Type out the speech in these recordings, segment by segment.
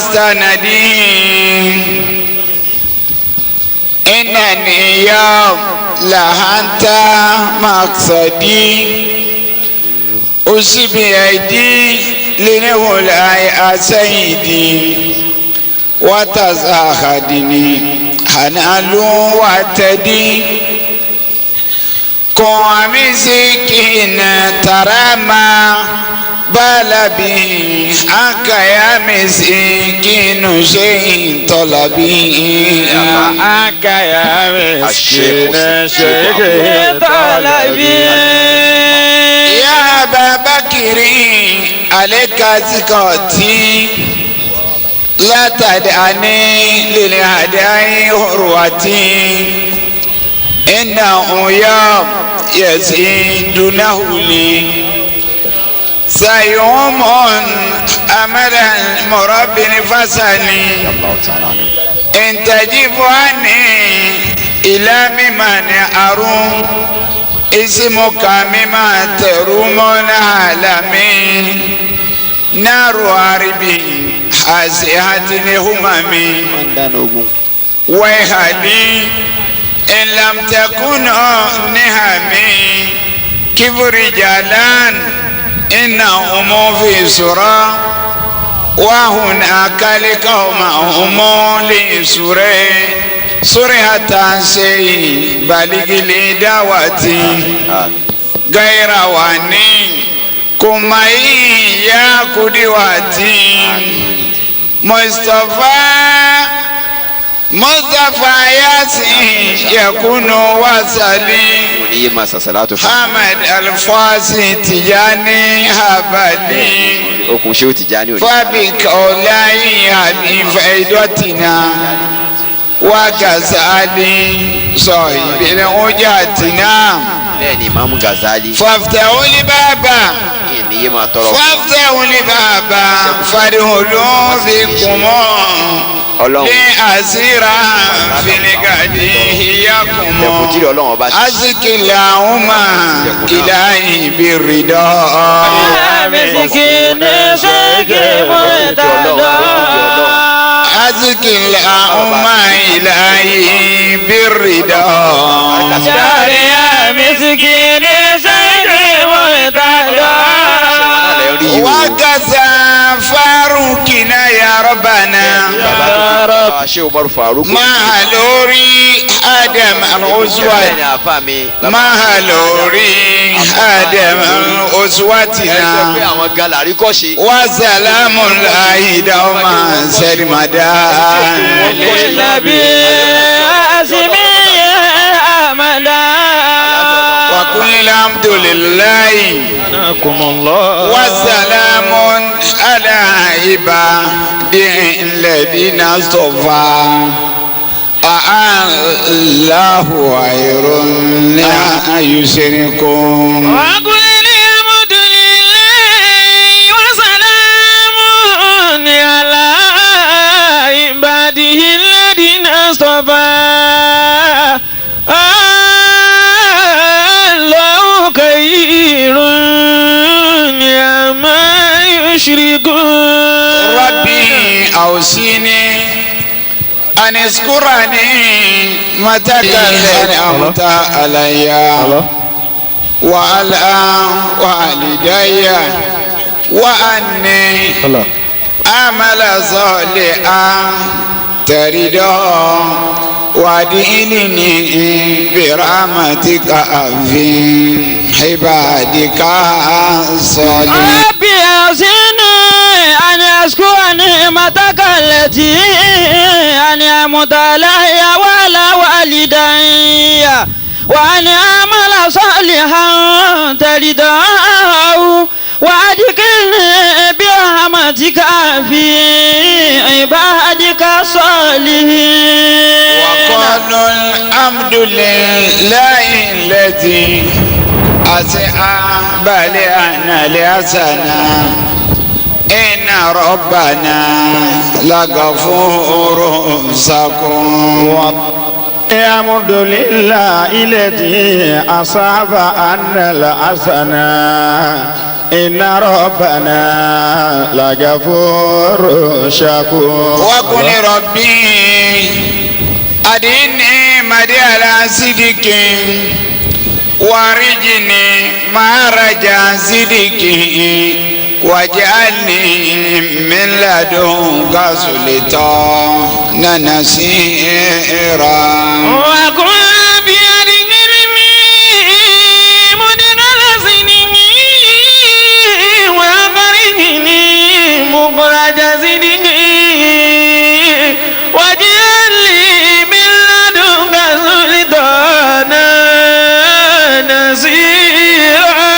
مستندي إنني يوم لهنت مقصدي أصيب أيدي لنولاي سيدي وتزاخدني حنال وتدي كوامي سكين ترمى بلبي أكا مسكين شيء طلبي أكا مسكين شيء طلبي يا أبا بكر عليك زكاتي لا تدعني للهداي هروتي إنه يوم يزيد نهلي سيوم أمر المرب فسني إن تجيب عني إلى ممن أروم اسمك مما تروم العالمين نار عربي حاسحة الهمم ويهدي إن لم تكن نهمي كبر رجالان إنهم في سورة وهناك لقوم هم لسورة سورة سي بالغ لدعوتي غير واني كمي يا قدوتي مصطفى ياسين يكون وصلي حمد الفاسي تجاني هبلي فبك أولاي هذه فائدتنا وغزالي صاحب الحجاتنا فافتحوا لي بابا فافتحوا لي بابا فادخلوا فيكم لأسيرا في لقديهيكم أزكي إلهي بالرضا مسكين شيء أزكي إلهي بالرضا يا مسكين شيء وكذا فاروقنا يا ربنا ما هلوري آدم الأسوة ما هلوري آدم الأسوتنا وسلام الله دوما سرمدا للنبي أسمي أمدا وكل الحمد لله والسلام على عباده الذين اصطفى الله خير لا يشركون وقل الحمد لله وسلام على عباده الذين اصطفى الله خير ما يشركون ربي أوصيني أن اذكرني متى أنعمت علي وعلى والدي وأني أعمل صالحا ترضى وادخلني برحمتك في عبادك الصالحين. ربي أوصني أن أشكر نعمتك التي أنعمت علي وعلى والدي وأن أعمل صالحا ترضاه وأدخلني برحمتك في عبادك الصالحين. وقالوا الحمد لله الذي أصحاب لنا لحسنا إن ربنا لغفور شكور. الحمد لله الذي أصاب أن الحسنى إن ربنا لغفور شكور. وقل ربي أديني مدي على صدق وارجني ما رجع صدق واجعلني من لدنك سلطانا نصيرا. وقل ربي أدخلني مدخل صدق وأخرجني مخرج صدق واجعل لي من لدنك سلطانا نصيرا.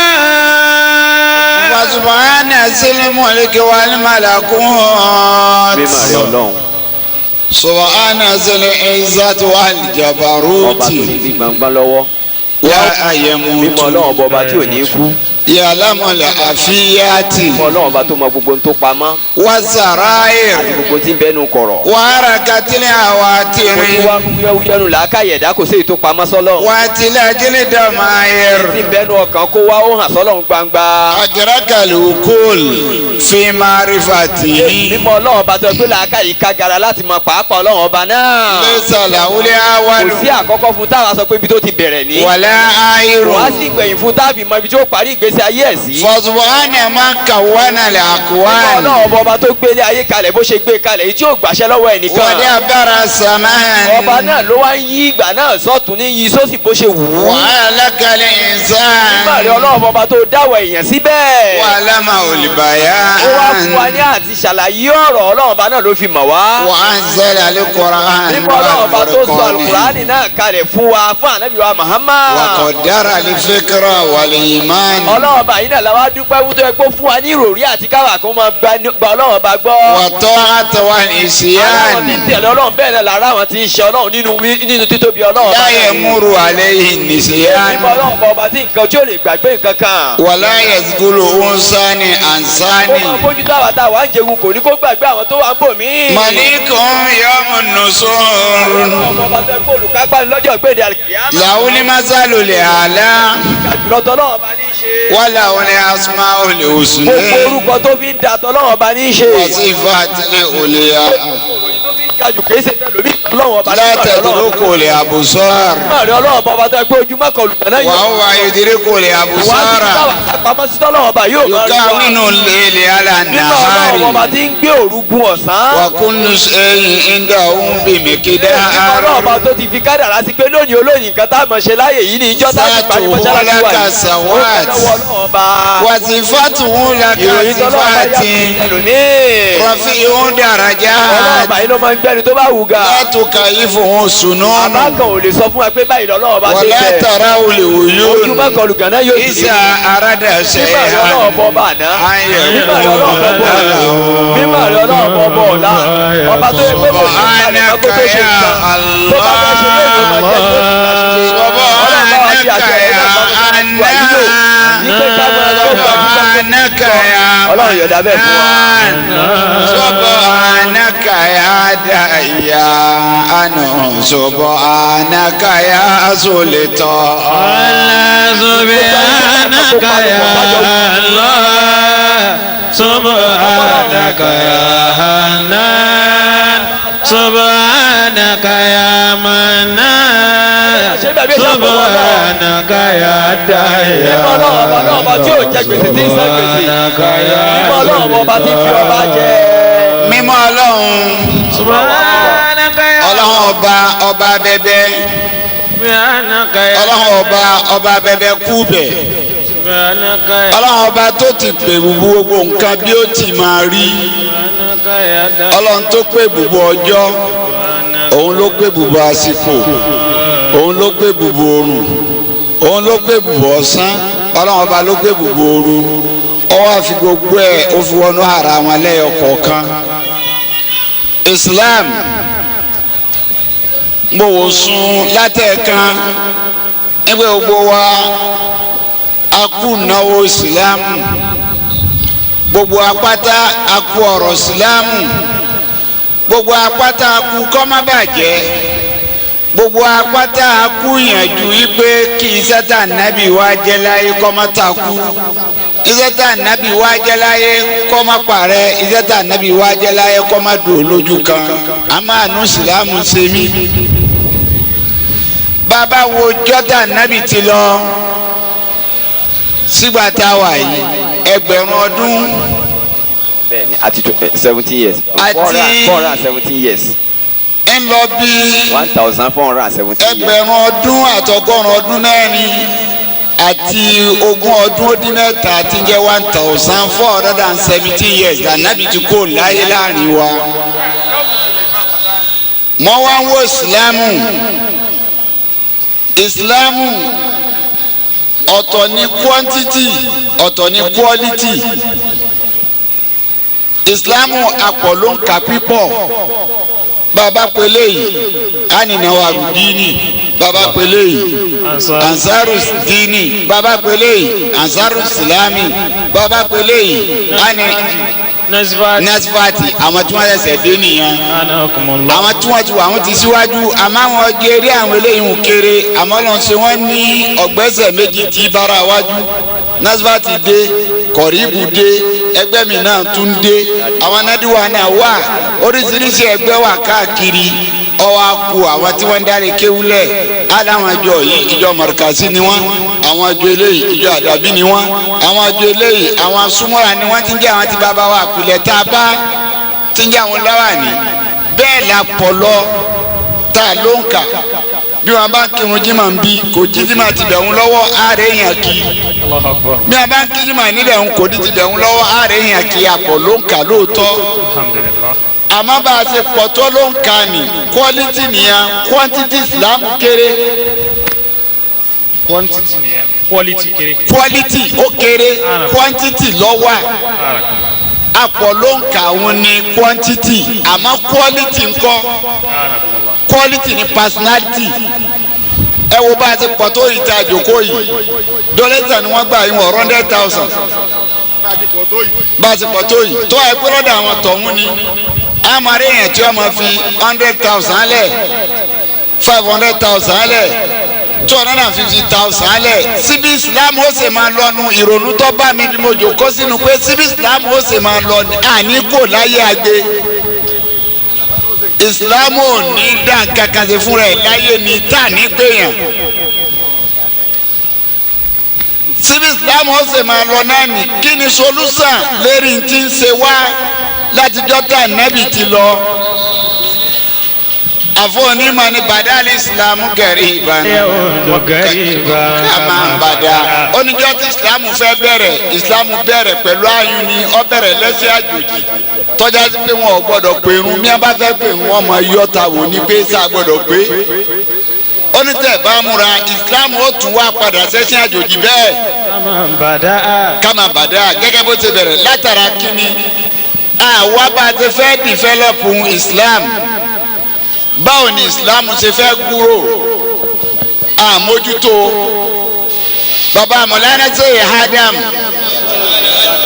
وسبحان ذي الملك والملكوت سبحان ذي العزة والجبروت ويموت يعلم العافيات والسرائر وحركة الهواتر وتلاج الضمائر أدرك العقول في معرفته ليس له الأول ولا آخر فسبحان من كون الأكوان ọba tó gbélé ayé kalẹ̀ bó ṣe gbé kalẹ̀ èyí tí ó gbàṣẹ lọ́wọ́ ẹnìkan. ودبر الزمان ọba náà ló wá ń yí ìgbà náà sọ́tún ní yí sósì bó ṣe wù ú. وخلق الإنسان nígbà rí ọlọ́run ọba tó dáwọ̀ èèyàn síbẹ̀. وعلمه البيان ó wá fún wa ní àti ṣàlàyé ọ̀rọ̀ ọlọ́run ọba náà ló fi mọ̀ wá. وأنزل القرآن nígbà ọlọ́run ọba tó sọ alukurani náà kalẹ̀ fún wa fún ànábì wa Muhammad. وقدر الفكر والإيمان ọlọ́run ọba yìí náà la wá dúpẹ́ fún tó yẹ kó fún wa ní ìròrí àti káwà kó máa gba ọlọ́run ọba gbọ́. والطاعة àwọn tí ń والعصيان tẹ̀lé ọlọ́run bẹ́ẹ̀ náà lára àwọn tí ń ṣe ọlọ́run nínú títóbi ọlọ́run ọba لا náà ni. يمر عليه النسيان nígbà ọlọ́run ọba tí nǹkan tí ò lè gbàgbé nǹkan kan. ولا يذكر إنسان ó إنسان máa bójú tó àwọn táwa ń jẹun kò ní kó gbàgbé àwọn tó wà ń bò mí. ملك يوم النصور ọlọ́run ọba tó kó olùkápá ní lọ́jọ́ ìgbéde àlùkìyámà. له المثل الأعلى ìgbàjùlọ tọ́lọ́run ọba ní í ṣe. وله الأسماء gbogbo الحسنى orúkọ tó fi ń da tọ́lọ́run ọba ní í ṣe. وصفات العليا kájú kìí ṣe bẹ́ẹ̀ lómi ọlọ́run ọba لا تدرك الأبصار láàrin ọlọ́run ọba tó gbé ojúmọ́ kan olùgbà náà yóò. وهو يدرك wá sí الأبصار táwa àpamọ́ sí tọ́lọ́run ọba yóò máa rí wa. يكون الليل على nígbà ọlọ́run ọba النهار tí ń gbé òru gun ọ̀sán. وكل شيء عنده nígbà ọlọ́run بمقدار ọba tó ti fi kádàrá sí pé lónìí olóyìn nǹkan tá a mọ̀ ṣe láàyè yìí ní ìjọ tá a ti parí mọ́ṣáláṣí wa yìí. سوات وصفاته لك ìròyìn tọ́lọ́run ọba صفات yà fún ẹlòmíì. رفيع ọlọ́run درجات ọba yìí ló máa ń gbẹ́ni tó bá wù ga. لا تكيفه سنون àbákan ò lè sọ fún wa pé báyìí lọ́lọ́run ọba ṣe ولا bẹ̀. تراه العيون ojúmọ́ kan olùgbà náà yóò sì rí. إذا أراد mímọ̀ rẹ شيئا ọlọ́run bọ́ bá àná. أن mímọ̀ rẹ ọlọ́run bọ́ bọ́ ọ̀la. mímọ̀ rẹ ọlọ́run bọ́ bọ́ ọ̀la. ọba tó yẹ pé kò ní ìpalẹ̀ mọ́ kó tó ṣe nǹkan. tó bá bá ṣe lé ìlú máa jẹ́ tó ti ṣe. ọlọ́run bá wa ṣe àṣẹ rẹ̀ náà bá wọn ṣe wà nílò. ní pé káwọn ẹgbẹ́ ògbà سبحانك يا ọlọ́run yọ̀dá bẹ́ẹ̀ fún wa. سبحانك يا ديان سبحانك يا سلطان سبحانك يا الله سبحانك يا حنان سبحانك يا منان سبحانك يا ديان ọlọ́run ọba tí ò jẹ gbèsè tí ń san gbèsè. mímọ́ ọlọ́run ọba tí fi ọba jẹ. mímọ́ ọlọ́run سبحانك يا ọlọ́run ọba bẹbẹ سبحانك يا ọlọ́run ọba bẹbẹ kú bẹ سبحانك يا ọlọ́run ọba tó ti pè gbogbo nǹkan bí ó ti máa rí سبحانك يا ọlọ́run tó pè gbogbo ọjọ́ òun ló pè gbogbo àsìkò òun ló pè gbogbo oòrùn òun ló pè gbogbo ọ̀sán ọlọ́run ọba ló pè gbogbo òru ó wá fi gbogbo ẹ̀ ó fi wọnú ara wọn lẹ́yọ kọ̀ọ̀kan Islam mo wò sùn látẹ̀ẹ̀kan nígbà gbogbo wa a kú náwó Islam gbogbo apáta a kú ọ̀rọ̀ Islam gbogbo apáta a kú kọ́mábàjẹ́ gbogbo apáta kúyànjú wípé kí iṣẹ́ tá nábì wá jẹ́ láyé kó má takú iṣẹ́ tá nábì wá jẹ́ láyé kó má parẹ́ iṣẹ́ tá nábì wá jẹ́ láyé kó má dùn lójú kan àmọ́ àánú ìsìlámù ṣe mí. bàbá wo jọ́tà nábì ti lọ sígbà tá a wà yìí ẹgbẹ̀rún ọdún. bẹ́ẹ̀ni àti 70 years. àti 470 years. ń lọ bí 1470 years. ẹgbẹ̀rún ọdún àtọgọ́rùn ọdún mẹ́rin àti ogún ọdún ó dín mẹ́ta tí ń jẹ́ 1470 years ànábì ti kó láyé láàrin wa. mọ́ wá ń wo ìsìlámù ọ̀tọ̀ ní quantity ọ̀tọ̀ ní quality. ìsìlámù àpọ̀ ló ń ka pípọ̀ bàbá pélé yìí ànínàwó àrùdíní bàbá pélé yìí ansaru dini bàbá pélé yìí ansaru silami bàbá pélé yìí àní nasifati àwọn tí wọ́n ṣẹ̀ṣẹ̀ dé nìyẹn àwọn tí wọ́n ti wà wọ́n ti síwájú àmọ́ àwọn gèrè àwọn eléyìí ń kéré àmọ́ lọ́n ṣe wọ́n ní ọ̀gbẹ́sẹ̀ méjì tí bára wájú nasifati dé kọ̀ríbù dé ẹgbẹ́ mi náà tún dé àwọn anádìwà náà wà oríṣiríṣi ẹgbẹ́ wà káàkiri ọwọ́ àkú àwọn tí wọ́n ń dárí kéwúlẹ̀ aláwọn ìjọ yìí ìjọ mọ̀rùkàsí ni wọ́n àwọn ìjọ eléyìí ìjọ àdàbí ni wọ́n àwọn ìjọ eléyìí àwọn súnmọ́ra ni wọ́n ti ń jẹ́ àwọn tí bàbá wa àpilẹ̀ tá a bá ti ń jẹ́ àwọn láwàní bẹ́ẹ̀ la pọ̀ lọ tá a ló ń kà bí wọn bá ń kírun jimá ń bí kò jí jimá ti bẹ̀ ń lọ́wọ́ ààrẹ yẹn kí bí wọn bá ń kí jimá níbẹ̀ ń kò ní ti bẹ̀ ń lọ́wọ́ ààrẹ yẹn kí àpọ̀ ló ń kà lóòótọ́ àmọ́ bá a ṣe pọ̀ tó ló ń kà ní quality nìyẹn quantity Islam kéré quantity nìyẹn quality kéré. quality ó kéré quantity lọ́wọ́ àpọ̀ ló ń kà wọn ní quantity àmọ́ quality ńkọ́ quality ní personality ẹ wo bá a ti pọ̀ tó ìta àjòkó yìí dọ́lẹ́tà ni wọ́n gbà yín wọ̀ 100,000 bá a ti pọ̀ tó yìí tó ẹ pé lọ́dọ̀ àwọn tọ̀hún ni amari yẹn tí wọ́n máa fi 100,000 lẹ̀ 500,000 lẹ̀ 250,000 lẹ̀ síbi Islam ó sì máa lọ́nu ìrònú tó bá mi bí mo jòkó sínú pé síbi Islam ó sì máa lọ àní kò láyé agbe Islam ò ní dá kankan ṣe fúnra ẹ̀ láyé ni tá ní gbèyàn síbi Islam ó sì máa lọ náà ní kí ni solúsàn lérí tí ń ṣe wá látijọ́ tá nábì ti lọ àfọ̀nímọ̀ ní badal Islam gariban kama bada oníjọ́ tí Islam fẹ́ bẹ̀rẹ̀ Islam bẹ̀rẹ̀ pẹ̀lú ayún ni ó bẹ̀rẹ̀ lẹ́sẹ̀ àjòjì tọ́já sí pé wọn ò gbọ́dọ̀ pé irun bí wọ́n bá fẹ́ pé wọ́n mọ yọta wò ní pé sá gbọ́dọ̀ pé onítẹ̀ bá múra Islam ó tún wá padà sẹ́sẹ̀ àjòjì bẹ́ẹ̀ kama bada gẹ́gẹ́ bó ti bẹ̀rẹ̀ látara kínní àwa bá ti fẹ́ dìfẹ́lọ́pù Islam báwo ni Islam ṣe fẹ́ kúrò àmójútó bàbá Mọ̀lánà Ṣèyí Adam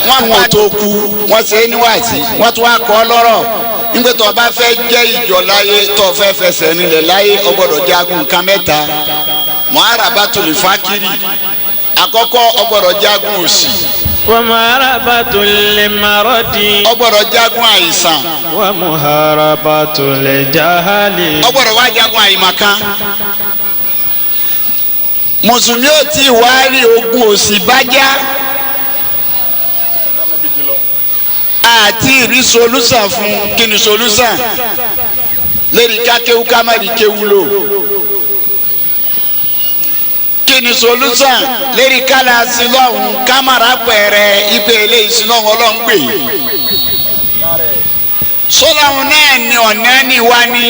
wọ́n kọ́ tó kú wọ́n ṣe é níwáàsí wọ́n tún wá kọ́ lọ́rọ̀ nígbà tó o bá fẹ́ jẹ́ ìjọ láyé tó o fẹ́ fẹsẹ̀ nílẹ̀ láyé o gbọ́dọ̀ jagun nǹkan mẹ́ta muharabatul fakiri àkọ́kọ́ o gbọ́dọ̀ jagun òṣì. wa muharabatul maradi. o gbọ́dọ̀ jagun àìsàn. wa muharabatul jahali. o gbọ́dọ̀ wá jagun àìmọ̀kan. mùsùlùmí ò tí ì wá rí ogun òṣì bájá. àti ìrí solúsàn fún kí ni solúsàn lérí kákéwú ká má rí kéwú lò kí ni solúsàn lérí kálá sílọ́hún kámàrà pẹ̀rẹ̀ ipe eléyìí sílọ́hún ọlọ́ngbè sọláhún náà ni ọ̀nà ni wá ní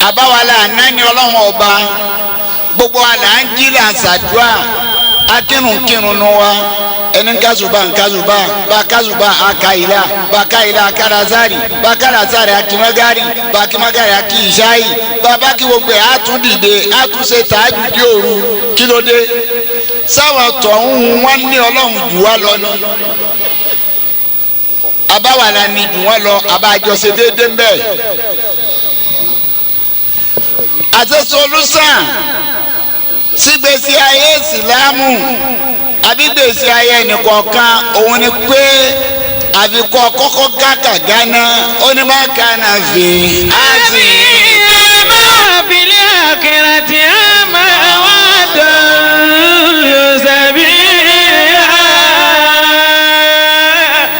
àbáwálà náà ni ọlọ́hún ọba gbogbo àlà ń jí là ń ṣàdúrà akírunkírun nu wa ẹni kazuba nkazuba ba kazuba akaila ba kaila akarazari ba karazari akimagari ba akimagari akiishayi baba kí gbogbo ẹ̀ àtúndìde àtúnṣe tààjú di òru kí ló dé sáwọn tọ̀hún wọn ní ọlọ́run jù wá lọ ni abáwàlà ni jù wọ́n lọ abájọsẹ déédéé ń bẹ̀ àti solúsàn sígbésí ayé ìsìlámù àbí gbèsè ayé ẹnìkọ̀ọ̀kan òun ni pé àfikọ́ kọ́kọ́ gàkà gánà ó ní má kánà fi áàtì. máa fi lé àkìrà tí a máa wá dọ̀lù sẹ́bí.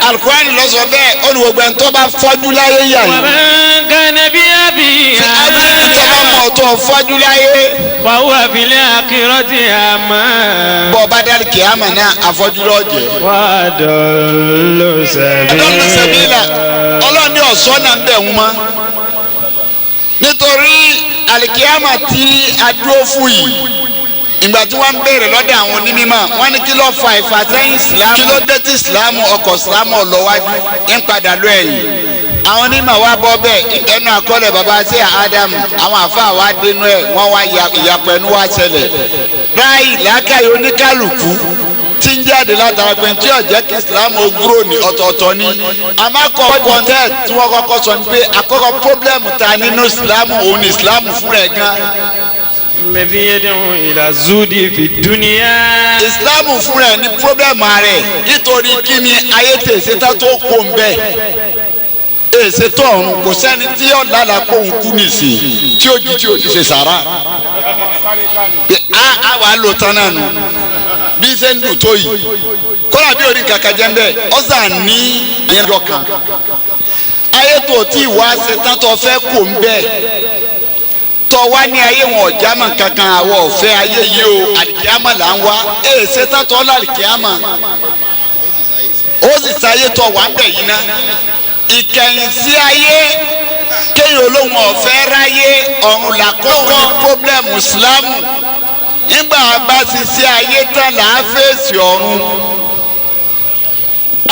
Al-Qur'an ló sọ bẹ́ẹ̀ ó ní gbogbo ẹni tó bá fọ́jú láyé yà yìí. wàá gánà bí àbí. àbí tó bá mọ̀ tó fọ́jú láyé. wàá fi lé àkìrà tí a máa. bọ́ ọba dálì kìámà náà àfọ́jú lọ́jẹ̀. wàá dọ̀lù sẹ́bí. ẹ̀dọ́nù sẹ́bílà ọlọ́ọ̀ni ọ̀sọ́ náà ń bẹ̀ ń mọ́ nítorí àlìkìámà tí a dúró fún yìí ìgbà tí wọ́n ń béèrè lọ́dọ̀ àwọn onímọ̀ wọ́n ní kí ló fa ìfàsẹ́yìn ìsìlámù kí ló dé tí ìsìlámù ọkọ̀ ìsìlámù ọ̀lọ́wájú ń padà lọ ẹ̀yìn àwọn onímọ̀ wa bọ́ bẹ́ẹ̀ ẹnu àkọọ́lẹ̀ baba sí Ádámù àwọn àfa wa dénú ẹ̀ wọ́n wá ìyàpọ̀ ẹnu wa ṣẹlẹ̀ ráì làákàyè oníkálukú tí ń jáde látara pé tí ọ̀jẹ́ kí islam ó gbúrò ní ọ̀tọ̀ọ̀tọ̀ ni àmàkọ́ kọ́ńtẹ́ tí wọ́n kọ́kọ́ sọ ni pé àkọ́kọ́ pọ́blẹ́mù ta nínú islam òun ni islam fúnra ẹ̀ gan. الذي يدعو إلى الزهد في الدنيا. islam fúnra ẹ̀ ní pọ́blẹ́mù rẹ̀ nítorí kí ni ayé tèsí tá tó kó ń bẹ́ẹ̀ èsè tó ọ̀run kò sẹ́ni tí yóò lálàá kó ń kú nìsín tí ó jí tí ó ti ṣe sàrà a wà á lò tán náà nù bí ṣe ń dùn tó yìí kọ́lá bí orí kàkà jẹ́ ń bẹ́ẹ̀ ọ̀sà ní ìyẹnjọ kan ayé tó tí wá ṣe tán tó fẹ́ kó ń bẹ́ẹ̀ tó wá ní ayé wọn ọ̀já mọ̀ kankan àwọ̀ ọ̀fẹ́ ayé yìí o àlìkíyàmà là ń wá èsè tán tó lálìkíyàmà ó sì sáyé tó wà ń bẹ̀ yìí ná ìkẹyìn sí ayé kéèyàn olóhùn ọ̀fẹ́ ráyé ọ̀run làkọ́kọ́ pọ́blẹ́mù ìsìlámù nígbà bá ṣiṣẹ́ ayé tán là á fèsì ọ̀run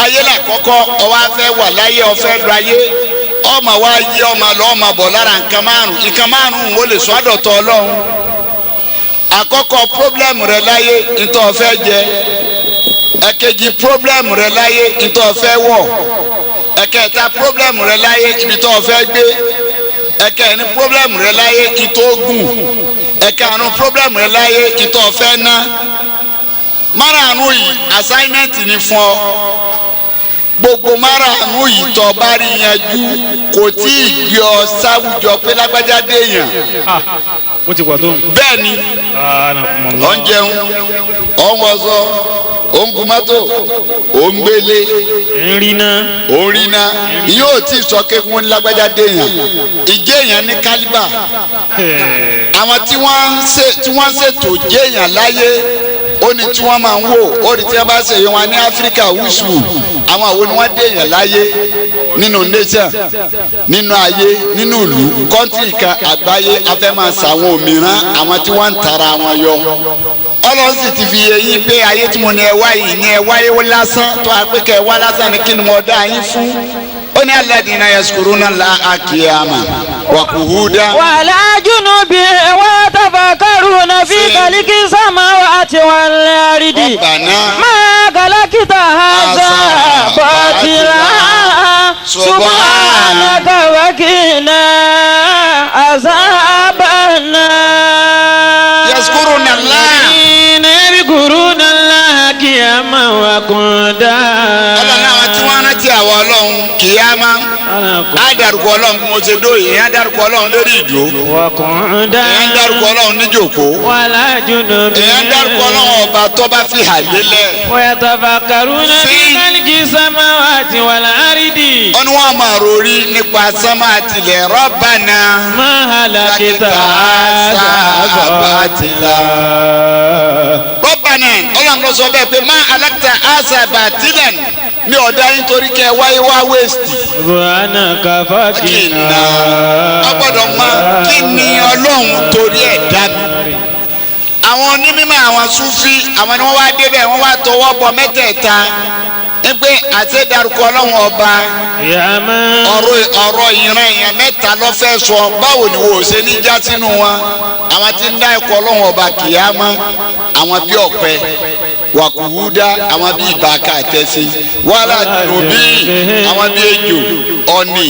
ayé làkọ́kọ́ ọwọ́ afẹ́ wà láyé ọ̀fẹ́ lu ayé ọmọ wa yí ọmọ lọ ọmọ bọ̀ lára nǹkan márùn ó lè sọ àdọ̀tọ̀ ọlọ́run àkọ́kọ́ pọ́blẹ́mù rẹ láyé nítorí ọ̀fẹ́ jẹ ẹ̀kejì pọ́blẹ́mù rẹ láyé nítorí ọ̀fẹ́ wọ̀ ẹ̀kẹta pọ́blẹ́mù rẹ láyé ibi tó o fẹ́ gbé ẹ̀kẹrin pọ́blẹ́mù rẹ láyé ìtò ogun ẹ̀karùn pọ́blẹ́mù rẹ láyé ìtò o fẹ́ ná márààrún yìí assignment ni fún ọ gbogbo márààrún yìí tó bá rí yanjú kò tí ì gbé ọ sáwùjọ pé lágbájá déèyàn ó ti pọ̀ tó. bẹ́ẹ̀ ni ọ̀ ń jẹun ọ̀ ń wọṣọ ó ń gun mọ́tò ó ń gbélé ó ń ríná yóò tí ì sọ kékun lágbájá déèyàn ìjéèyàn ní kálíbà àwọn tí wọ́n ń ṣètò jéèyàn láyé ó ní tí wọ́n máa ń wò ó ní tí wọ́n bá ṣe yẹn wọn ní áfíríkà wíṣù àwọn àwọn ni wọ́n déèyàn láyé nínú nation nínú ayé nínú ìlú kọ́ńtì kan àgbáyé afẹ́ máa ṣàwọn òmíràn àwọn tí wọ́n ń tara wọn yọ ọlọ́run sì ti fi yé yín pé ayé tí mo ní ẹ wá yìí ní ẹ wáyé lásán tó a pé kẹ ẹ wá lásán ni kí ni mo dá yín fún ó ní alladhina yazkuruna Allaha qiyaman wa qu'udan. wala junubi wa tafakkaruna fi khalqi samawati wal ardi ma khalaqta hadha batila subhanaka wa qina azaban nar. yazkuruna Allah. يذكرون الله قياما وقعودا. ọlọ́run àwọn tí wọ́n rántí àwọn ọlọ́run kìyàmá á dárúkọ ọlọ́run bí mo ṣe dóye èèyàn á dárúkọ ọlọ́run lórí ìdúró وقعودا. èèyàn á dárúkọ ọlọ́run níjòkó ولا جنوب. èèyàn á dárúkọ ọlọ́run ọba tó bá fi hà lélẹ̀. ويتفكرون في خلق السماوات والأرض. wọ́n ní wọ́n máa rori nípa sánmà àtìlẹ̀ Rabbana ما هلكت هذا باطلا. Rabbana ọlọ́run ló sọ bẹ́ẹ̀ pé má alákìtà àṣà bàtìlẹ̀ ní ọ̀dà yín torí kẹ́ wáyé wá wéèsì. سبحانك فقنا. a gbọ́dọ̀ mọ kí ni ọlọ́run torí ẹ̀ dá mi. àwọn onímọ̀ àwọn Sufi àwọn ni wọ́n wá débẹ̀ wọ́n wá tọwọ́ bọ mẹ́tẹ̀ẹ̀ta pé àti dárúkọ ọlọ́run ọba ọ̀rọ̀ ìran èèyàn mẹ́ta ló fẹ́ sọ báwo ni wò ó ṣe ní já sínú wọn àwọn tí ń dá ẹ̀kọ́ ọlọ́run ọba kìyàmá àwọn bí ọ̀pẹ wàkùwúdá àwọn bí ìbáka àtẹ̀sí wàhálà nùbí àwọn bí ejò ọ̀nì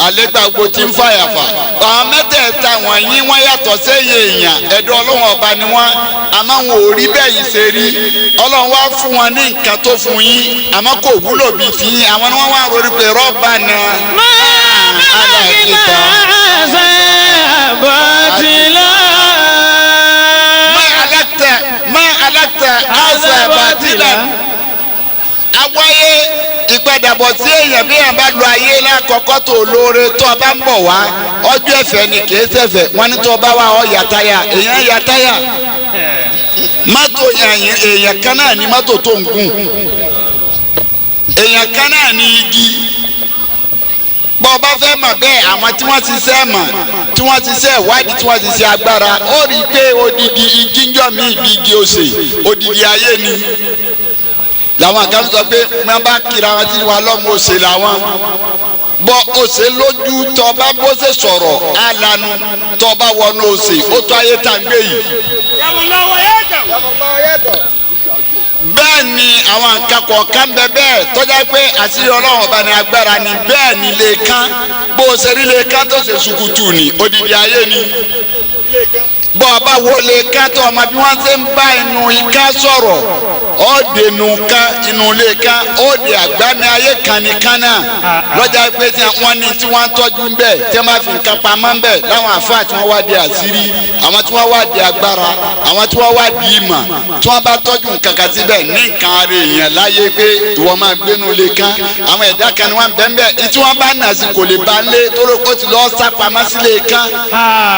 àlégbàgbò tí ń fàyàfà àwọn mẹ́tẹ̀ẹ̀ta làwọn yín wọ́n yàtọ̀ sẹ́yìn èèyàn ẹ̀dọ́ ọlọ́run ọba ni wọ́n àmọ́ wọn ò rí bẹ́ẹ̀ yìí ṣe rí ọlọ́run wá fún wọn ní nǹkan tó fún yín àmọ́ kò wúlò bíi ti yín àwọn ni wọ́n wá rori pé rọ́bà náà. Awáyé ìpadàbọ̀ tí èèyàn bí èèyàn bá lo ayé lákọ̀ọ́kọ́ tó lóore tó o bá ń bọ̀ wá ọjọ́ ẹ̀fẹ̀ ni kì í ṣẹ̀fẹ̀ wọ́n ní tó o bá wà ọ́ yàtáyà èèyàn yàtáyà mọ́tò èèyàn kan náà ni mọ́tò tó ń gùn èèyàn kan náà ni igi bọ́ ọ bá fẹ́ mọ̀ bẹ́ẹ̀ àwọn tí wọ́n ti ṣe mọ̀ tí wọ́n ti ṣe ìwádìí tí wọ́n ti ṣe agbára ó rí i pé odidi igi ń jọ mí ìbí igi òsè odidi ayé ni làwọn kan sọ pé wọn bá kira wọn tí wọn lọ́mọ òsè làwọn bọ́ òsè lójú tọba bó ṣe sọ̀rọ̀ alanu tọba wọnú òsè ó tó ayé tá a gbé yìí. bẹ́ẹ̀ ni àwọn nǹkan kọ̀ọ̀kan bẹ bẹ́ẹ̀ tọ́já pé àṣírí ọlọ́run ọba ní agbára ni bẹ́ẹ̀ ni lè kán bó ṣe rí lè kán tó ṣe ṣùkùtù ni odidi ayé ni bọ́ ọba wọlé ká tó ọmọ bí wọ́n ṣe ń bá inú ika sọ̀rọ̀ ọ̀dẹ̀ inú ká inú ilé ká ọ̀dẹ̀ àgbámi ayé kànìkan náà lọ́jà pé tí wọ́n ní tí wọ́n ń tọ́jú ń bẹ̀ tí wọ́n bá fi nǹkan pamọ́ ń bẹ̀ láwọn àfáà tí wọ́n wá di àṣírí àwọn tí wọ́n wá di agbára àwọn tí wọ́n wá di ìmọ̀ tí wọ́n bá tọ́jú nǹkan kan síbẹ̀ ní nǹkan ara èèyàn láyé pé ìwọ máa gbé inú ilé ká àwọn ẹ̀dá kan ni wọ́n bẹ̀ ń bẹ̀ tí wọ́n bá nà sí kò lè ba lé torí kó ti lọ́ọ́ sá pamọ́ sílé ká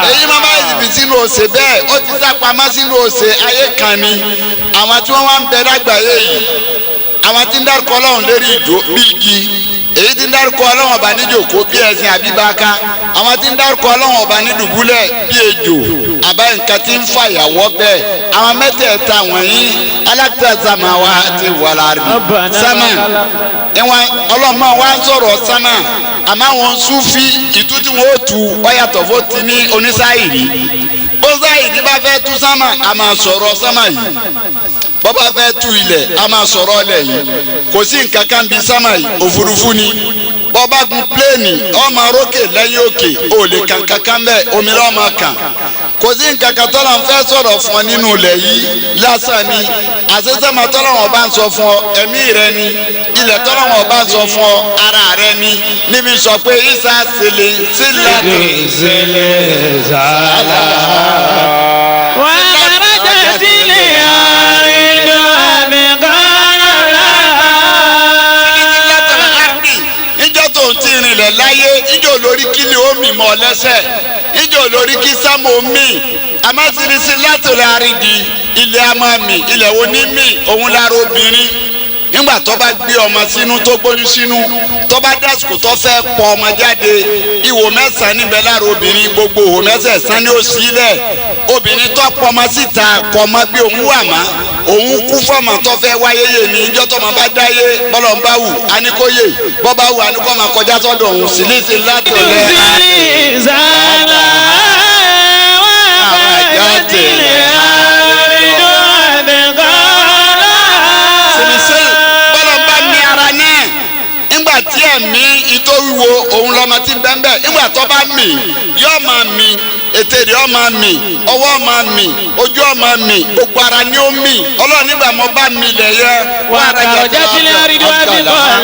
èyí máa bá ìbí sínú òsè bẹ́ẹ̀ ó ti sá pamọ́ sínú òsè ayé kan ni àwọn tí wọ́n wá ń bẹ lágbàáyé yìí àwọn tí ń dárúkọ ọlọ́run lérí ìdó bí igi èyí tí ń dárúkọ ọlọ́run ọba níjòkó bí ẹṣin àbíbáká àwọn tí ń dárúkọ ọlọ́run ọba nídùbúlẹ̀ bí ejò àbá nǹkan tí ń fàyàwọ́ bẹ́ẹ̀ àwọn mẹ́tẹ̀ẹ̀ta wọ̀nyí alákìtàsàmà wa ti wà láàrin sámà ìwọ̀n ọlọ́mọ wa ń sọ̀rọ̀ sámà àmọ́ àwọn Súfí ìtú tí wọ́n ó tu ọ̀yàtọ̀ fó ti ní onísáyìrì bósáyìrì bá fẹ́ tú sámà a máa sọ̀rọ̀ sámà yìí bọ́bá fẹ́ tú ilẹ̀ a máa sọ̀rọ̀ ilẹ̀ yìí kò sí nǹkan kan bí sámà yìí òfurufú ni bọ́bá gun pléènì ọmọ rókè lẹ́yìn òkè ò lè kàn kankan bẹ́ẹ̀ omi lọ́ọ́ máa kàn kò sí nǹkan kan tọ́lá ń fẹ́ sọ̀rọ̀ fún ọ nínú ilẹ̀ yìí lásán ni àṣesẹ́mà tọ́lá wọn bá ń sọ fún ọ ẹ̀mí rẹ ni ilẹ̀ tọ́lá wọn bá ń sọ fún ọ ara rẹ ni níbi sọ pé isa sílẹ̀ sílẹ̀ zàlá wà á rájà sílẹ̀ àìdọ̀ àbẹ̀kọ́rọ̀. ìjọ tó ń tí ìrìnlẹ̀ láyé ìjọ lórí kílì omi mọ́ lẹ́sẹ̀ ìjọ lórí kí sámò mí amásírísí látòlá àrídì ilẹ̀ amámi ilẹ̀ onímì òun lára obìnrin nígbà tó bá gbé ọmọ sínú tó gbóyún sínú tó bá dásìkò tó fẹ́ pọ ọmọ jáde ìwò mẹ́sàn-án níbẹ̀ lára obìnrin gbogbo ìwò mẹ́sàn-án ni ó sílẹ̀ obìnrin tó pọ ọmọ síta kọ ọmọ bí òun wà má òun kú fọmọ tó fẹ́ wáyé yé ni ìjọ tó ọmọ bá dáyé bọ́lọ̀ ń bá wù aníkóyè bọ́ bá wù aníkó máa kọjá sọ́dọ̀ òun sílíṣì látòlẹ́ zàlá wà á rájà sílẹ̀ àìdọ̀ àbẹ̀kọ́rọ̀. tí ẹ̀mí itó wíwo òun lọ́mọ tí ń bẹ́ẹ̀ bẹ́ẹ̀ nígbà tó bá mì yóò máa mì ètè rẹ̀ ó máa mì ọwọ́ máa mì ojú ó máa mì gbogbo ara ni ó mì ọlọ́run nígbà mo bá mi lẹ̀ yẹ wà á rájà sílẹ̀ àìdọ̀ àbẹ̀kọ́rọ̀.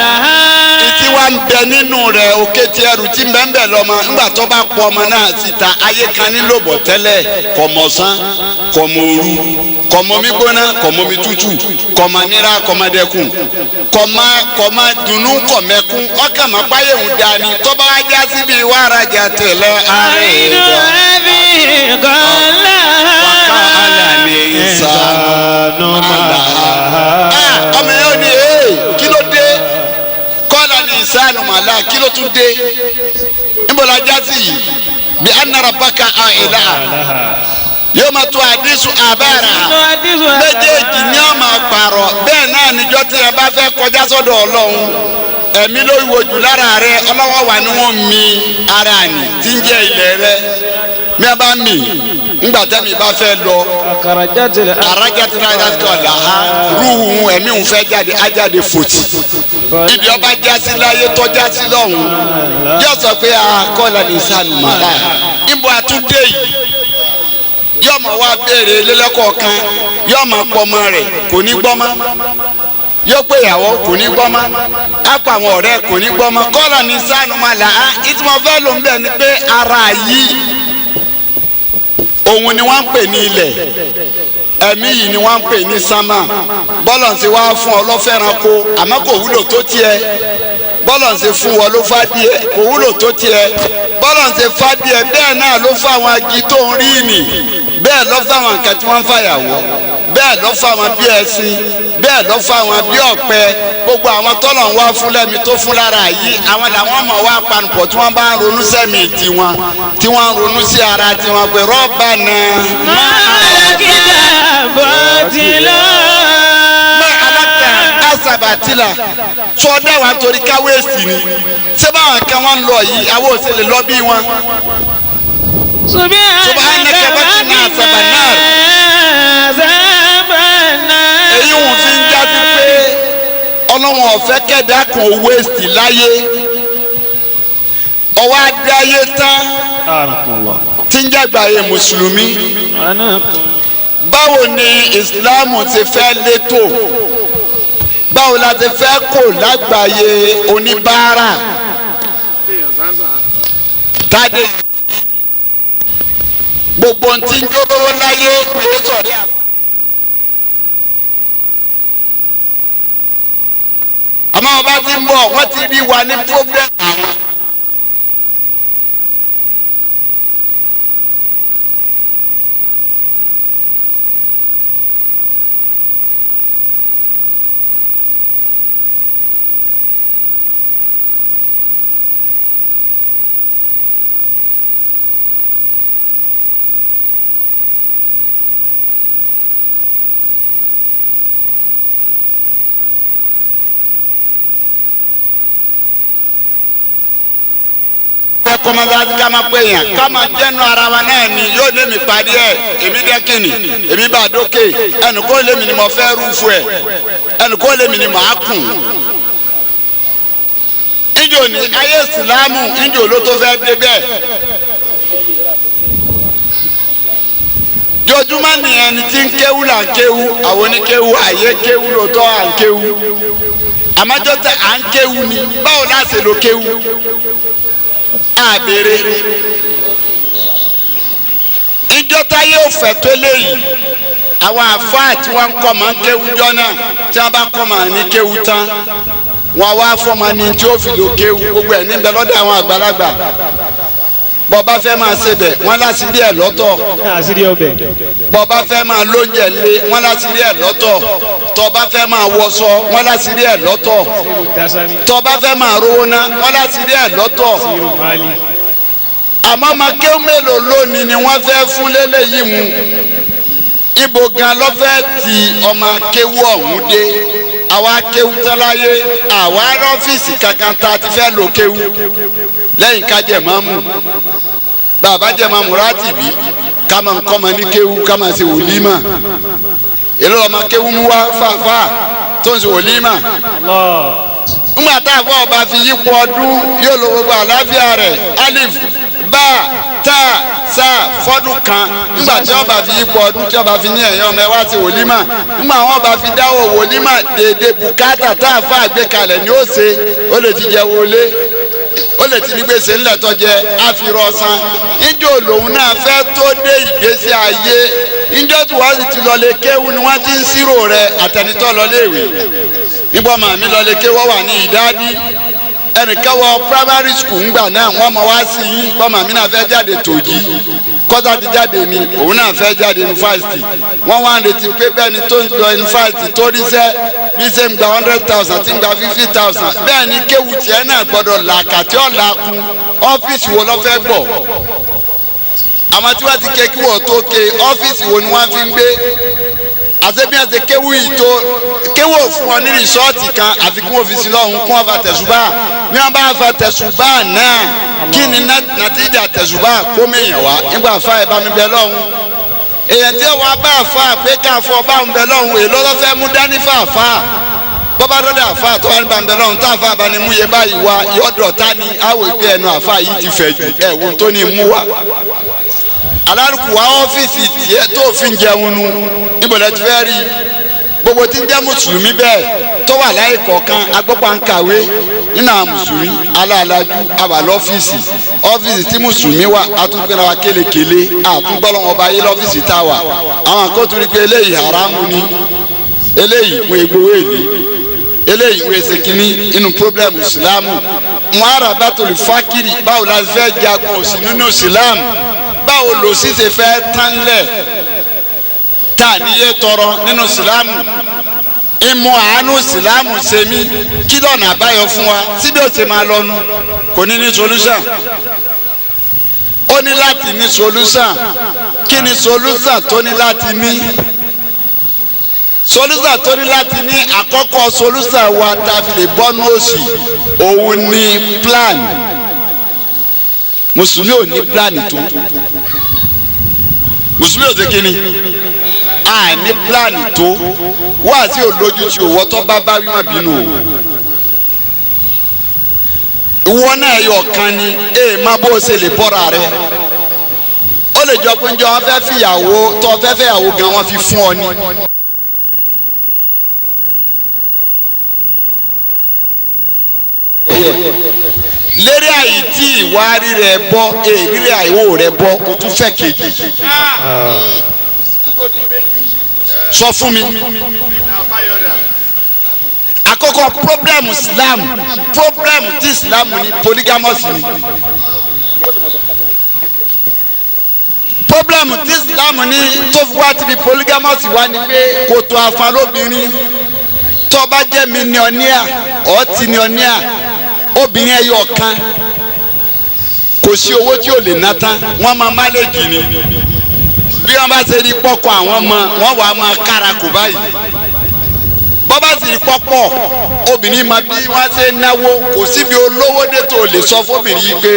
ìtí wa ń bẹ nínú rẹ̀ òkè tí ẹrù tí ń bẹ́ẹ̀ bẹ́ẹ̀ lọ́mọ nígbà tó bá pọ̀ ọmọ náà síta ayé kan nílò bọ̀ tẹ́lẹ̀ kọ̀mọ̀sán kọ̀mọ̀òru kọ̀mọ̀mí gbóná kọ̀mọ̀mí tútù kọ̀mọ̀nira kọ̀mọ̀dẹ́kùn kọ̀mọ̀ dùnú kọ̀mẹ́kún ọkàn máa páyé òun dání tó bá wá já síbi ìwà arajà tẹ̀lé àìdọ̀ àbẹ̀kọ́rọ̀. wákà àlàní ìsànù màlá. ọmọ yẹn ò ní kí ló dé kọ́lá ní ìsànù màlá kí ló tún dé níbo la já sí yìí bí anna rabbaka àìlá yóò máa tó àdísù àbára méjèèjì ní ọmọ àpàrọ̀ bẹ́ẹ̀ náà níjọ́ tí ẹ bá fẹ́ kọjá sọ́dọ̀ ọlọ́run ẹ̀mí ló wojú lára rẹ ọlọ́wọ́ wà ní wọ́n mi ara nì tí ń jẹ́ ilẹ̀ rẹ mi bá mi ńgbà tẹ́mi bá fẹ́ lọ arájátìlá ìdásíkọ̀ làá rúhùn ẹ̀mí òun fẹ́ jáde ájáde fòtì ibi ọba jásí láyé tó jásí lọ́hùn yóò sọ pé akọ́lá ní sànù màlá níbo àtúndé yìí yóò máa wá béèrè lélẹ́kọ̀ọ̀kan yóò máa pọ̀ ọmọ rẹ̀ kò ní gbọ́ mọ́ yóò pé ìyàwó kò ní gbọ́ mọ́ á pa àwọn ọ̀rẹ́ kò ní gbọ́ mọ́ kọ́lá ní sànù màlá ìtumọ̀ fẹ́ ló ń bẹ̀ ni pé ara yìí òun ni wọ́n ń pè ní ilẹ̀ ẹ̀mí yìí ni wọ́n ń pè ní sámà bọ́lọ̀ ń ṣe wá fún ọ lọ́fẹ́ranko àmọ́ kò wúlò tó tiẹ̀ bọ́lọ̀ ń ṣe fún ọ ló fádìẹ kò wúlò tó tiẹ̀ bọ́lọ̀ ń ṣe fádìẹ bẹ́ẹ̀ náà ló fún àwọn agi tó ń rí nì bẹ́ẹ̀ ló fún àwọn nǹkan tí wọ́n ń fàyàwọ́ bẹ́ẹ̀ ló fún àwọn bí ẹṣin bẹ́ẹ̀ ló fún àwọn bí ọ̀pẹ gbogbo àwọn tọ́lọ̀ ń wá fún lẹ́mi tó fún lára yìí àwọn làwọn mọ̀ wá panupọ̀ tí wọ́n bá ń ronú sẹ́mi tiwọn tí wọ́n ń ronú sí ara tiwọn pé rọ́ọ̀bà náà. Màlákìlá bọ̀tìlá. Asabatila sọdá wa nítorí káwéèsì ni ṣé báwọn kan wọn lọ yìí àwọn ò sì lè lọ bí wọn. Subhanaka bakina sabanar. Èyí wọn fi ń jáde pé ọlọ́wọ́n ọ̀fẹ́ kẹ́dá kan wéèsì láyé ọwọ́ adáyé tán tí ń jàgbáyé mùsùlùmí báwo ni ìsìláàmù ti fẹ́ létò báwo la ti fẹ́ kó lágbàáyé oníbàárà tádé gbogbo ntí ń dúró láyé ló sọ̀rí àná. àmọ́ ọba ti ń bọ̀ wọ́n ti rí wa ní problem àwọn. kọ́mọ́sáàsì ká máa pè yàn ká máa jẹ́nu ara wa náà ni yóò lé mi parí ẹ̀ èmi dẹ́kìnì èmi bá dókè ẹnì kó lé mi ni mo fẹ́ rúfu ẹ̀ ẹnì kó lé mi ni mo á kùn. ìjọ ní ayé ìsìlámù ìjọ ló tó fẹ́ dé bẹ́ẹ̀. jojúmọ́ ni ẹni tí ń kéwú là ń kéwú àwọn oníkéwú àyè kéwú lóòótọ́ à ń kéwú àmọ́jọ́ tẹ à ń kéwú ni báwo láṣẹ ló kéwú àbèrè ìjọta yóò fẹ́ tó léyìí àwọn àfáà tí wọ́n ń kọ́ máa ń kéwú jọ náà tí wọ́n bá kọ́ máa ní kéwú tán wọ́n wá fọ́ọ̀mù ní tí ó fi lò kéwú gbogbo ẹ̀ níbẹ̀ lọ́dọ̀ àwọn àgbàlagbà bọ́ba fẹ́ máa ṣe bẹ̀ wọ́n láṣìírí ẹ̀ lọ́tọ̀ bọ́ba fẹ́ máa lóúnjẹ lé wọ́n láṣìírí ẹ̀ lọ́tọ̀ tọ́ba fẹ́ máa wọṣọ wọ́n láṣìírí ẹ̀ lọ́tọ̀ tọ́ba fẹ́ máa rówó ná wọ́n láṣìírí ẹ̀ lọ́tọ̀ àmọ́ máa kéwú mélòó lónìí ni wọ́n fẹ́ fún lélẹ́yìí mu ibo gan ló fẹ́ ti ọmọ kéwú ọ̀hún dé àwa kéwú tẹ́láyé àwa ọ́fíìsì kankan tá a ti fẹ́ lò kéwú lẹ́yìn ká jẹ́ máàmù bàbá jẹ́ máàmù rátìbí ká máa ń kọ́ ọmọ ní kéwú ká máa ṣe wòlímà èló ọmọ kéwú mú wá fàáfà tó ń ṣe wòlímà ńgbà tá a fọ ọba fi yípo ọdún yóò lo gbogbo àlàáfíà rẹ̀ alif bá tá sá fọdún kan ńgbà tí ọba fi yípo ọdún tí ọba fi ní ẹ̀yàn ọmọ ẹ wá sí wòlímà ńgbà wọn ọba fi dáwọ́ wòlímà déédéé bùkátà tá a fà àgbékalẹ̀ ni ó ṣe ó lè ti jẹ wọlé ó lè ti ní gbèsè ńlẹ̀ tó jẹ àfihàn ọ̀sán ìjọ lòun náà fẹ́ tó dé ìgbésí ayé ìjọ tí wọ́n sì ti lọlé kéwú ni wọ́n ti ń ṣírò rẹ̀ àtẹnitọ́ lọlé ìwé nígbà màmí lọlé kéwú wà ní ìdádí ẹnìkan wọ primary school ńgbà náà wọ́n mọ̀ wá sí yín bọ́ màmí náà fẹ́ jáde tòjí kọ́tà ti jáde ni òun náà fẹ́ jáde yunifásitì wọ́n wá ń retí pé bẹ́ẹ̀ ni tó ń lọ yunifásitì tó ríṣẹ́ bí ṣe ń gba 100,000 tí ń gba 50,000 bẹ́ẹ̀ ni kéwù tiẹ̀ náà gbọ́dọ̀ làkàtí ọ̀la kun ọ́fíìsì wo ló fẹ́ gbọ́ àwọn tí wọ́n ti ké kí wọ́n tó ké ọ́fíìsì wo ni wọ́n fi ń gbé àṣebí àti kéwù yìí tó kéwù fún ọ ní rìsọ́ọ̀tì kan àfi kí wọ́n fi sí lọ́hùn kí wọ́n fa tẹ̀sùbá bí wọ́n bá fa tẹ̀sùbá náà kí ni nàtíjà tẹ̀sùbá kó mèèyàn wá nígbà fa ẹ̀ bá mi bẹ lọ́hùn èèyàn tí wọ́n bá fa pé ká fọ bá mi bẹ lọ́hùn èló ló fẹ́ mú dání fàáfà bọ́bá dọ́dọ̀ àfa tó wà ní bàbá lọ́hùn tá àfa bá ní mú yẹ báyìí wá yọ̀dọ̀ ta ni àwọ̀ ìpè ẹnu àfa yìí ti fẹ̀ jù ẹ̀ wo tó ní mú wa. alárùkù wa ọ́fíìsì tiẹ̀ tó fi ń jẹun nu ibùdó ti fẹ́ rí gbogbo tí ń jẹ́ mùsùlùmí bẹ́ẹ̀ tó wà láyé kọ̀ọ̀kan agbọ́pọ̀ ń kàwé nínú àwọn mùsùlùmí aláàlájú àwà lọ́fíìsì ọ́fíìsì tí mùsùlùmí wà àtúnpẹ́ra wa kélekèlé àtúngbọ́lọ́wọ́ ọba yé lọ́fíìsì tá a wà àwọn àkótó rí pé eléyìí haramu ni eléyìí wọ́n egbowó èlé eléyìí wọ́n ẹsẹ̀ kínní inú pírọ́blẹ́mù ìsìlámù wọn àrà bàtòlù fákìrì báwo la fẹ́ jagun òsì nínú ìsìlámù báwo lòsì ṣe fẹ́ tán lẹ̀ tá a níyé tọrọ nínú ìsìlámù ìmọ̀ àánú ìsìlámù sẹ́mi kí lọ́nà àbáyọ fún wa síbi ó ti máa lọ́nu kò ní ní solution ó ní láti ní solution kí ni solution tó ní láti ní solution tó ní láti ní àkọ́kọ́ solution wa tá a fi lè bọ́nú òṣì òun ní plan mùsùlùmí ò ní plan tó mùsùlùmí ò ṣe kí ni a ní plan tó wá sí olójú tí òwò tó bá wí má bínú o ìwọ náà yọ kan ni má bó o ṣe lè bọ́ra rẹ ó lè jọ pé njọ wọn fẹ́ fìyàwó tó fẹ́ fẹ́yàwó gan wọn fi fún ọ ni. lérí àyè tí ìwárí rẹ bọ́ rírí àìwò rẹ bọ́ o tún fẹ́ kejì sọ fún mi àkọ́kọ́ problem Islam problem tí Islam ní polygamous ni problem tí Islam ní tó fi wá ti di polygamous wá ni pé kò tó àfa lóbìnrin tó bá jẹ́ millionaire ọ̀tínionaire obìnrin ẹyọ kan kò sí owó tí ò lè ná tán wọ́n máa máléjì ni bí wọ́n bá ṣe rí pọ́kọ àwọn ọmọ wọ́n wàá máa kára kò báyìí bọ́ bá sì rí pọ́pọ́ obìnrin máa bí wọ́n ṣe náwó kò síbi olówó dé tó lè sọ fóbìnrin yìí pé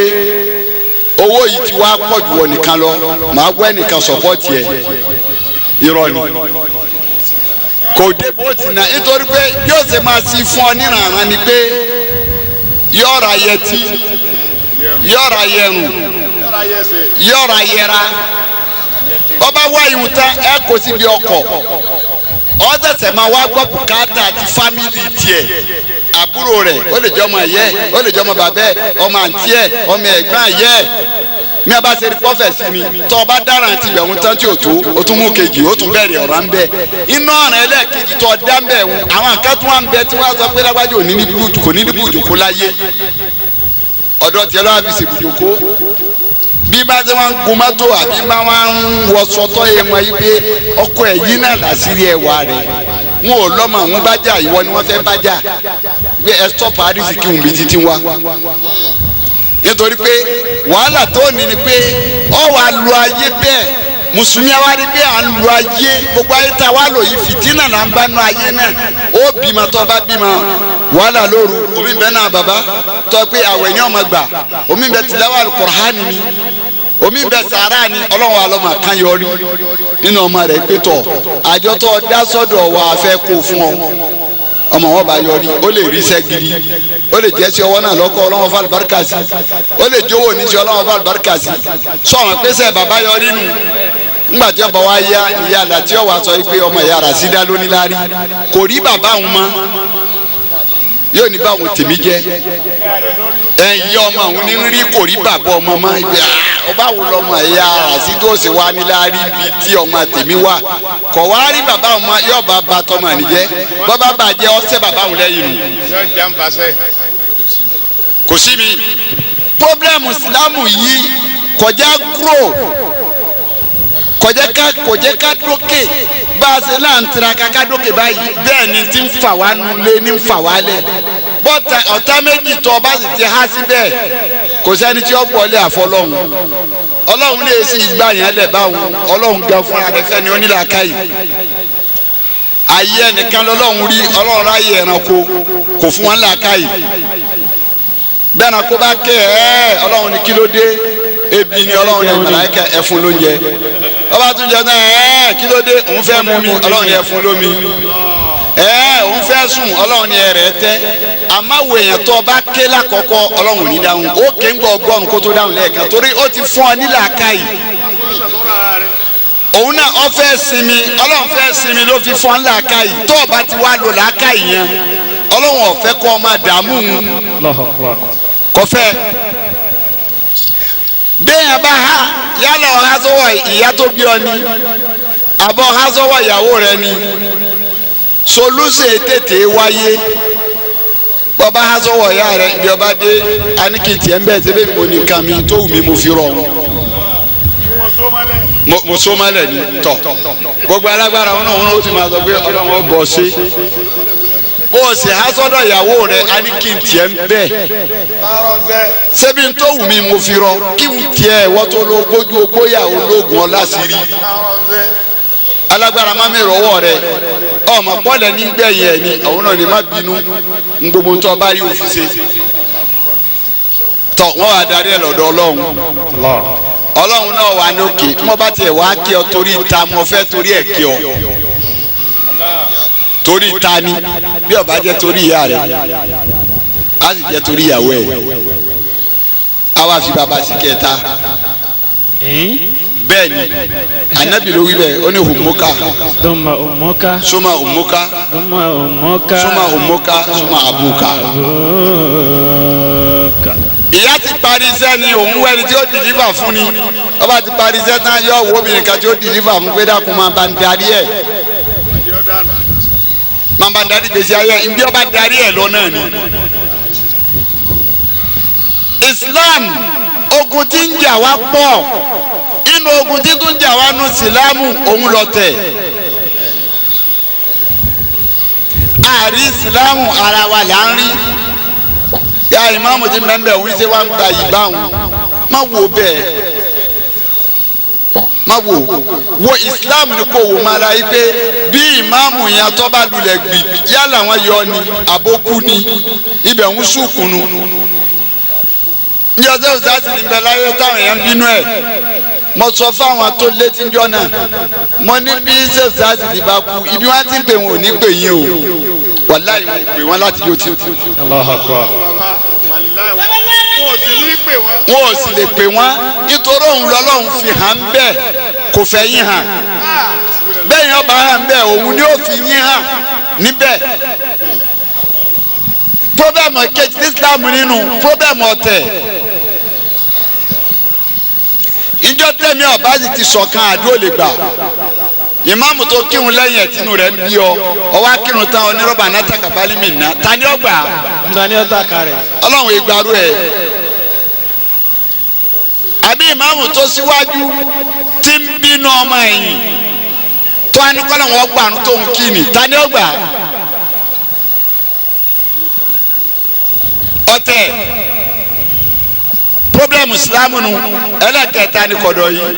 owó yìí ti wá pọ̀ jù wọ́n nìkan lọ màá gbọ́ ẹnìkan sọ̀pọ̀tì ẹ̀ irọ́ ni kò dé bó ti nà nítorí pé yóò ṣe máa sí fún ọ níranran ni pé yọ̀ọ̀ra yẹtí yọ̀ọ̀ra yẹrùn yọ̀ọ̀ra yẹra bọ́bá wá ìhùn tán ẹ kò síbi ọkọ̀ ọ̀sẹ̀sẹ̀ máa wá gbọ́ bùkátà àti fámìlì tiẹ̀ àbúrò rẹ̀ ó lè jẹ́ ọmọ ẹ̀yẹ́ ó lè jẹ́ ọmọ bàbá ẹ̀ ọmọ àǹtí ẹ̀ ọmọ ẹ̀gbọ́n ẹ̀yẹ́ ẹ̀ mi a bá ṣe pọ́fẹ̀ sí mi tọ́ ọ bá dáràn ti bẹ̀ wọ́n tán tí o tó o tún mú kejì o tún bẹ̀rẹ̀ ọ̀rọ̀ ń bẹ̀ iná ọ̀ràn ẹlẹ́ẹ̀kejì tọ́ ọ dá ń bẹ̀ wọ́n àwọn akẹ́tù wọn bẹ tí wọ́n sọ pé lágbájá ò ní ní búùtù kò ní ní búùtù kó láyé ọ̀dọ̀ tiẹ̀ lọ́wọ́ fi ṣèbùjò kó bí bá ṣe wọn gun mọ́tò àbí bá wọn wọ sọtọ́ yẹn wọn yí pé ọkọ ẹ̀ yín náà làṣírí ẹwà rẹ̀ wọn ò lọ́mọ àwọn bá jà ìwọ ni wọ́n fẹ́ bá jà pé ẹ stop àdìsí kí wọn bí títí wá nítorí pé wàhálà tó ní ni pé ọ wà lu ayé bẹ́ẹ̀ mùsùlùmí àwa rí pé à ń lu ayé gbogbo ayé tá a wá lò yìí fìtínà là ń bá nu ayé náà ó bímọ tó bá bímọ wàhálà lóru omi bẹ náà bàbá tó pé àwẹ̀ ní ọmọ gbà omi bẹ tìlẹ́wà Al-Qur'ani ni omi bẹ sàárà ni ọlọ́run àlọ́mọ kan yọrí nínú ọmọ rẹ̀ pé tọ̀ àjọ tó dá sọ́dọ̀ wà á fẹ́ kó fún ọ ọmọ wọn bá yọrí ó lè rí iṣẹ́ gidi ó lè jẹ́ sí ọwọ́ náà lọ́kọ́ ọlọ́run fún àlùbáríkà sí ó lè jówó ní sí ọlọ́run fún àlùbáríkà sí sọ̀rọ̀ pèsè bàbá yọrí nù ńgbà tí ọba wa yá ìyá àlà tí ọwọ́ sọ pé ọmọ ìyá rà sídá lónìí lárí kò rí bàbá òun mọ́ yóò ní báwọn tèmi jẹ ẹ̀yìn ọmọ òun ní rí kò rí bàbá ọmọ mọ́ ìgbà ọba wo lọmọ ẹ̀yà àsídóòsì wa níláárí bíi tí ọmọ tèmi wà kọ̀ wá rí bàbá ọmọ yóò bá ba tọmọ nìjẹ́ bọ́bá bàjẹ́ ọ̀sẹ̀ bàbá òun lẹ́yìn nù. kò sí mi pọ́blẹ́mù ìsìlámù yìí kọjá kúrò kọjá ká dókè bá a ṣe là ń tiraka ká dókè báyìí bẹ́ẹ̀ ni ti ń fà wá nulẹ̀ ní ń fà wá lẹ̀ bọ́tà ọ̀tá méjì tó ọba sì ti há síbẹ̀ kò sẹ́ni tí ó gbọ́lé àfọlọ́hún ọlọ́run lè sí ìgbà yẹn lẹ̀ báwọn ọlọ́run gan fún akẹ́kẹ́ ni onílàákàyè ayé ẹnìkan lọ́lọ́run rí ọlọ́run ráyè ẹranko kò fún wọn làákàyè bẹ́ẹ̀ náà kó bá ké ọlọ́run ní kí ló dé ebi ni ọlọ́run ní màláíkà ẹ̀fún lóúnjẹ ọba tún jẹ náà kí ló dé òun fẹ́ mú mi ọlọ́run ní ẹ̀fún lómi òun fẹ́ sùn ọlọ́run ní ẹ̀rẹ̀ tẹ́ àmọ́ wo èèyàn tó bá ké lákọ̀ọ́kọ́ ọlọ́run ò ní dáhùn ó ké ń gbọ́ ọgọ́rùn kó tó dáhùn lẹ́ẹ̀kan torí ó ti fún ọ nílà káyì òun náà ọ fẹ́ sinmi ọlọ́run fẹ́ sinmi ló fi fún ọ nílà káyì tó o bá ti wá lò lákàyì yẹn ọlọ́run ò fẹ́ kọ́ ọ máa dààmú kọfẹ́ bẹ́ẹ̀ bá ha yálà ọ̀há sọ́wọ́ ìyá tó bí ọ ni àbọ̀ ọ̀há sọ́wọ́ ìyàwó rẹ ni solúṣe tètè wáyé bọba ha sọ́wọ́ ìyá rẹ ibi ọba dé anikìtì ẹ̀ ń bẹ̀ sẹ́bẹ̀ mo ní nǹkan mi tó wù mí mo fi rọ̀ mo so mọ́lẹ̀ ni tọ̀ gbogbo alágbára wọn náà wọn ó ti máa sọ pé ọlọ́run bọ̀ ṣe bó o sì há sọ́dọ̀ ìyàwó rẹ̀ a ní kí n tiẹ̀ ń bẹ̀ ṣebí n tó wù mí mo fi rọ kí n tiẹ̀ wọ́n tó lo gbójú ogbóyà ológun ọlásìírí alágbára má mi rọwọ́ rẹ̀ ọmọ pọ́lẹ̀ nígbẹ̀yìn ẹ̀ ni àwọn náà ní má bínú n gbogbo tó bá rí òfin ṣe tọ̀ wọ́n wà darí ẹ̀ lọ́dọ̀ ọlọ́run náà wà ní òkè tí wọ́n bá tiẹ̀ wá kí ọ torí ta mo fẹ́ torí ẹ̀ kí ọ torí ta ni bí ó bá jẹ́ torí ìyá rẹ̀ á sì jẹ́ torí ìyàwó ẹ̀ á wá fi bàbá sí kẹta bẹ́ẹ̀ ni anabi ló wí bẹ́ẹ̀ ó ní humuka duma umuka suma umuka duma umuka suma umuka suma abuka ìyá ti parí iṣẹ́ ni òun wẹ́ni tí ó dìlífà fún ni ọba ti parí iṣẹ́ tán yọ owó obìnrin kan tí ó dìlífà fún pé dákun máa bá ń darí ẹ̀ máa bá ń darí gbèsè ayé ibi ọba darí ẹ̀ lọ náà ni. Islam ogun tí ń jà wá pọ̀ inú ogun tí tún jà wá nù sílámù òun lọ tẹ̀ àrí sílámù ara wa là ń rí ya ìmáàmù ti mẹ́mbẹ́ òun ṣe wá ń gba ìgbà òun má wo bẹ́ẹ̀ má wo Islam ni kò wò má ra yí pé bí ìmáàmù yẹn tó bá lulẹ̀ gbì yálà wọn yọ ni àbókù ni ibẹ̀ ń sùkùnù njẹ́ ọjọ́ ìsáàsì ní bẹ́ẹ̀ láyé táwọn èèyàn bínú ẹ̀ mo sọ fáwọn tó létí njọ́ náà mo ní bí ṣé ìsáàsì ti bá kú ibi wọn ti ń pè wọn ò ní pè yín o wàláì wọn pè wọn láti yóò ti. Allahu Akbar. wọn ò sì lè pè wọn nítorí òun lọ́lọ́run fi hàn bẹ́ẹ̀ kò fẹ́ yín hàn bẹ́ẹ̀ yẹn ọba hàn bẹ́ẹ̀ òun ni ó fi yín hàn níbẹ̀ pọ́bẹ́mù kejì Islam nínú pọ́bẹ́mù ọ̀tẹ̀ ìjọ tẹ̀mí ọba sì ti sọ̀kan àdúró lè gbà ìmáàmù tó kírun lẹ́yìn ẹ̀tínú rẹ̀ ń bí ọ ọwọ́ akírun tán onírọ́bà náà takàbálí mi ná ta ni ó gbà ta ni ó tàkà rẹ̀ ọlọ́run ìgbàrú ẹ̀ àbí ìmáàmù tó síwájú tí ń bínú ọmọ ẹ̀yìn tó wá ní kọ́lọ̀ wọn gbàrún tó ń kí ni ta ni ó gbà ọ̀tẹ̀ problem Islamu nu ẹlẹ́kẹta ni kọ̀dọ̀ yìí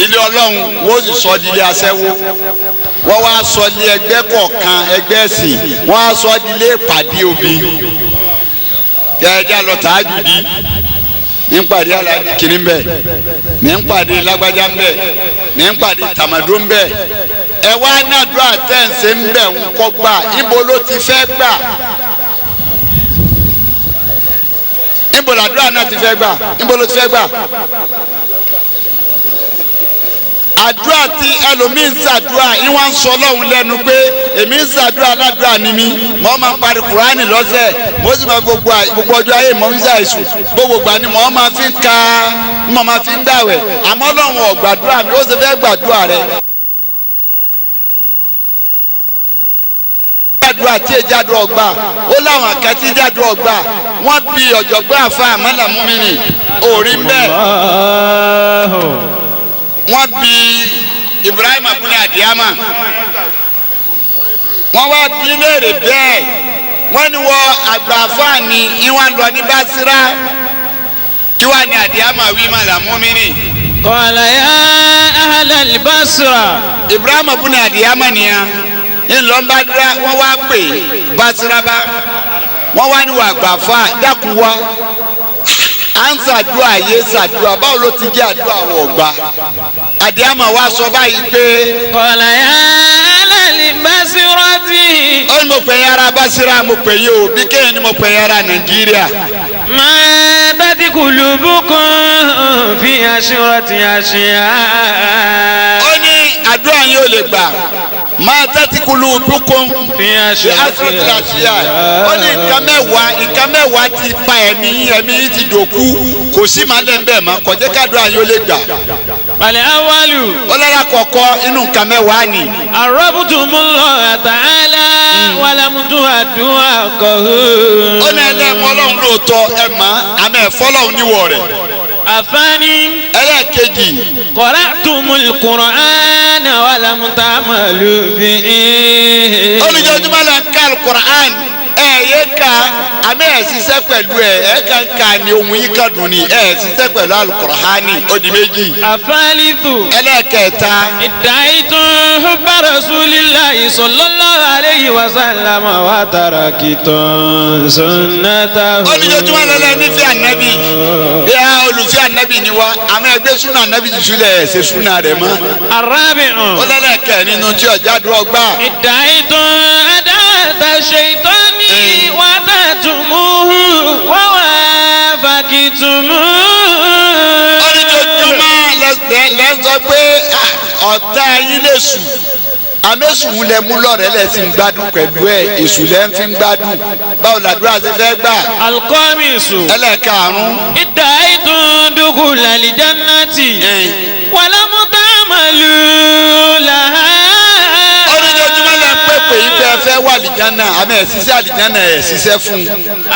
ilé ọlọ́run wọ́n sì sọ di ilé aṣẹ́wó wọ́n wá sọ di ẹgbẹ́ kọ̀ọ̀kan ẹgbẹ́ ẹ̀sìn wọ́n á sọ di ilé ìpàdé òbí kẹ́ẹ̀dá lọ tààjùdí ní ń pàdé aláàjì kìíní ń bẹ ní ń pàdé lágbájá ń bẹ ní ń pàdé tàmàdó ń bẹ ẹ wá nàdúrà tẹ̀sẹ̀ ń bẹ ń kọ́ gbà ibo ló ti fẹ́ gbà ibo làdúrà náà ti fẹ́ gbà ibo ló ti fẹ́ gbà àdúrà tí ẹlòmíín ṣàdúrà yín wá ń sọ lọ́hùn lẹ́nu pé èmi ń ṣàdúrà aládùúrà ni mí mo máa ń parí kùránì lọ́sẹ̀ mo sì máa gbogbo ọjọ́ ayé mo ń ṣàìsùn gbogbo ìgbà ni mo máa fi ń ka mo máa fi ń gbàwẹ̀ àmọ́ lọ́hùn ọ̀gbàdúrà mi ó sì fẹ́ gbàdúrà rẹ̀. àdúrà tí èjì àdúrà ọgbà ó láwọn akẹ́tí èjì àdúrà ọgbà wọ́n bí ọ̀jọ̀gbọ́n àfa àmọ́là múmínì òrí ń bẹ́ẹ̀ wọ́n bí Ibrahim abúlé Adiyama wọ́n wá bí léèrè bẹ́ẹ̀ wọ́n ní wọ́n àgbàfà ni ìwọ̀n lọ ní Basira kí wàá ní Adiyama wí màlà múmínì. Qala ya ahlal Basra. Ibrahim abúlé Adiyama nìyẹn ńlọbàdúrà wọ́n wá pè Basira bá wọ́n wá ní wọ́n àgbàfà dákú wá à ń ṣàdúrà yé ṣàdúrà báwo ló ti jẹ́ àdúrà wọ̀ gbà Adiyama wa sọ báyìí pé. Qala ya البصرة ó ní mo pè yín ará Basira mo pè yín o bí kéèyàn ni mo pè yín ará Nàìjíríà. ماتت قلوبكم في عشرة أشياء. ó ní àdúrà yín ò lè gbà máa tẹ́tí kulu dúkùn في ṣe àṣírọ́tì àṣìyà. ó ní nǹkan mẹ́wàá ti pa ẹ̀mí ti dòkú kò sí màá lẹ́ bẹ́ẹ̀ má kọjá kádùn àyè ó lè gbà. الأول ó lára kọ̀ọ̀kọ́ inú nǹkan mẹ́wàá ni. عرفتم الله تعالى ولم تؤدوا حقه. ó ní ẹlẹ́mọ̀ ọlọ́run lóòótọ́ ẹ̀ mọ́ àmọ́ ẹ̀fọ́ ọlọ́run níwọ̀ rẹ̀. الثاني ẹlẹ́ẹ̀kejì. قرأتم القرآن ولم تعملوا به. olùjọ́júmọ́ la ń ka alukur'an yé ka àmì ẹ̀ ṣiṣẹ́ pẹ̀lú ẹ̀ kàn ká ni ohun yìí kan dùn ní ṣiṣẹ́ pẹ̀lú alukur'ani ó di méjì. الثالث ẹlẹ́ẹ̀kẹta. ادعيتم حب رسول الله صلى الله عليه وسلم وتركتم سنته. olùjọ́júmọ́ lọ́lẹ́ nífẹ̀ẹ́ ànábì bí a olùfẹ́ ànábì ni wa àmì ẹgbẹ́ súnà ànábì jù sílẹ̀ ẹ̀ ṣe súnà rẹ̀ mọ́. الرابع ó lẹ́lẹ́kẹ̀ nínú tí ọjà dúró gbà. ادعيتم عداوة الشيطان وأتيتموه ووافقتموه. olùjọ́júmọ́ lẹ́sọ pé ọ̀tá yín lè sùn amésùn lẹ mú lọ́rẹ́ lẹ sì ń gbádùn pẹ̀lú ẹ̀ èṣù lẹ ń fi ń gbádùn báwo làdúrà ṣe fẹ́ gbà. الخامس ẹlẹ́ẹ̀karùn-ún. ادعيتم دخول الجنة ولم تعملوا لها. ojoojúmọ́ lẹ ń pèpè ibẹ̀ fẹ́ wà àlìjánà àmì ẹ̀ ṣiṣẹ́ àlìjánà ẹ̀ ṣiṣẹ́ fún.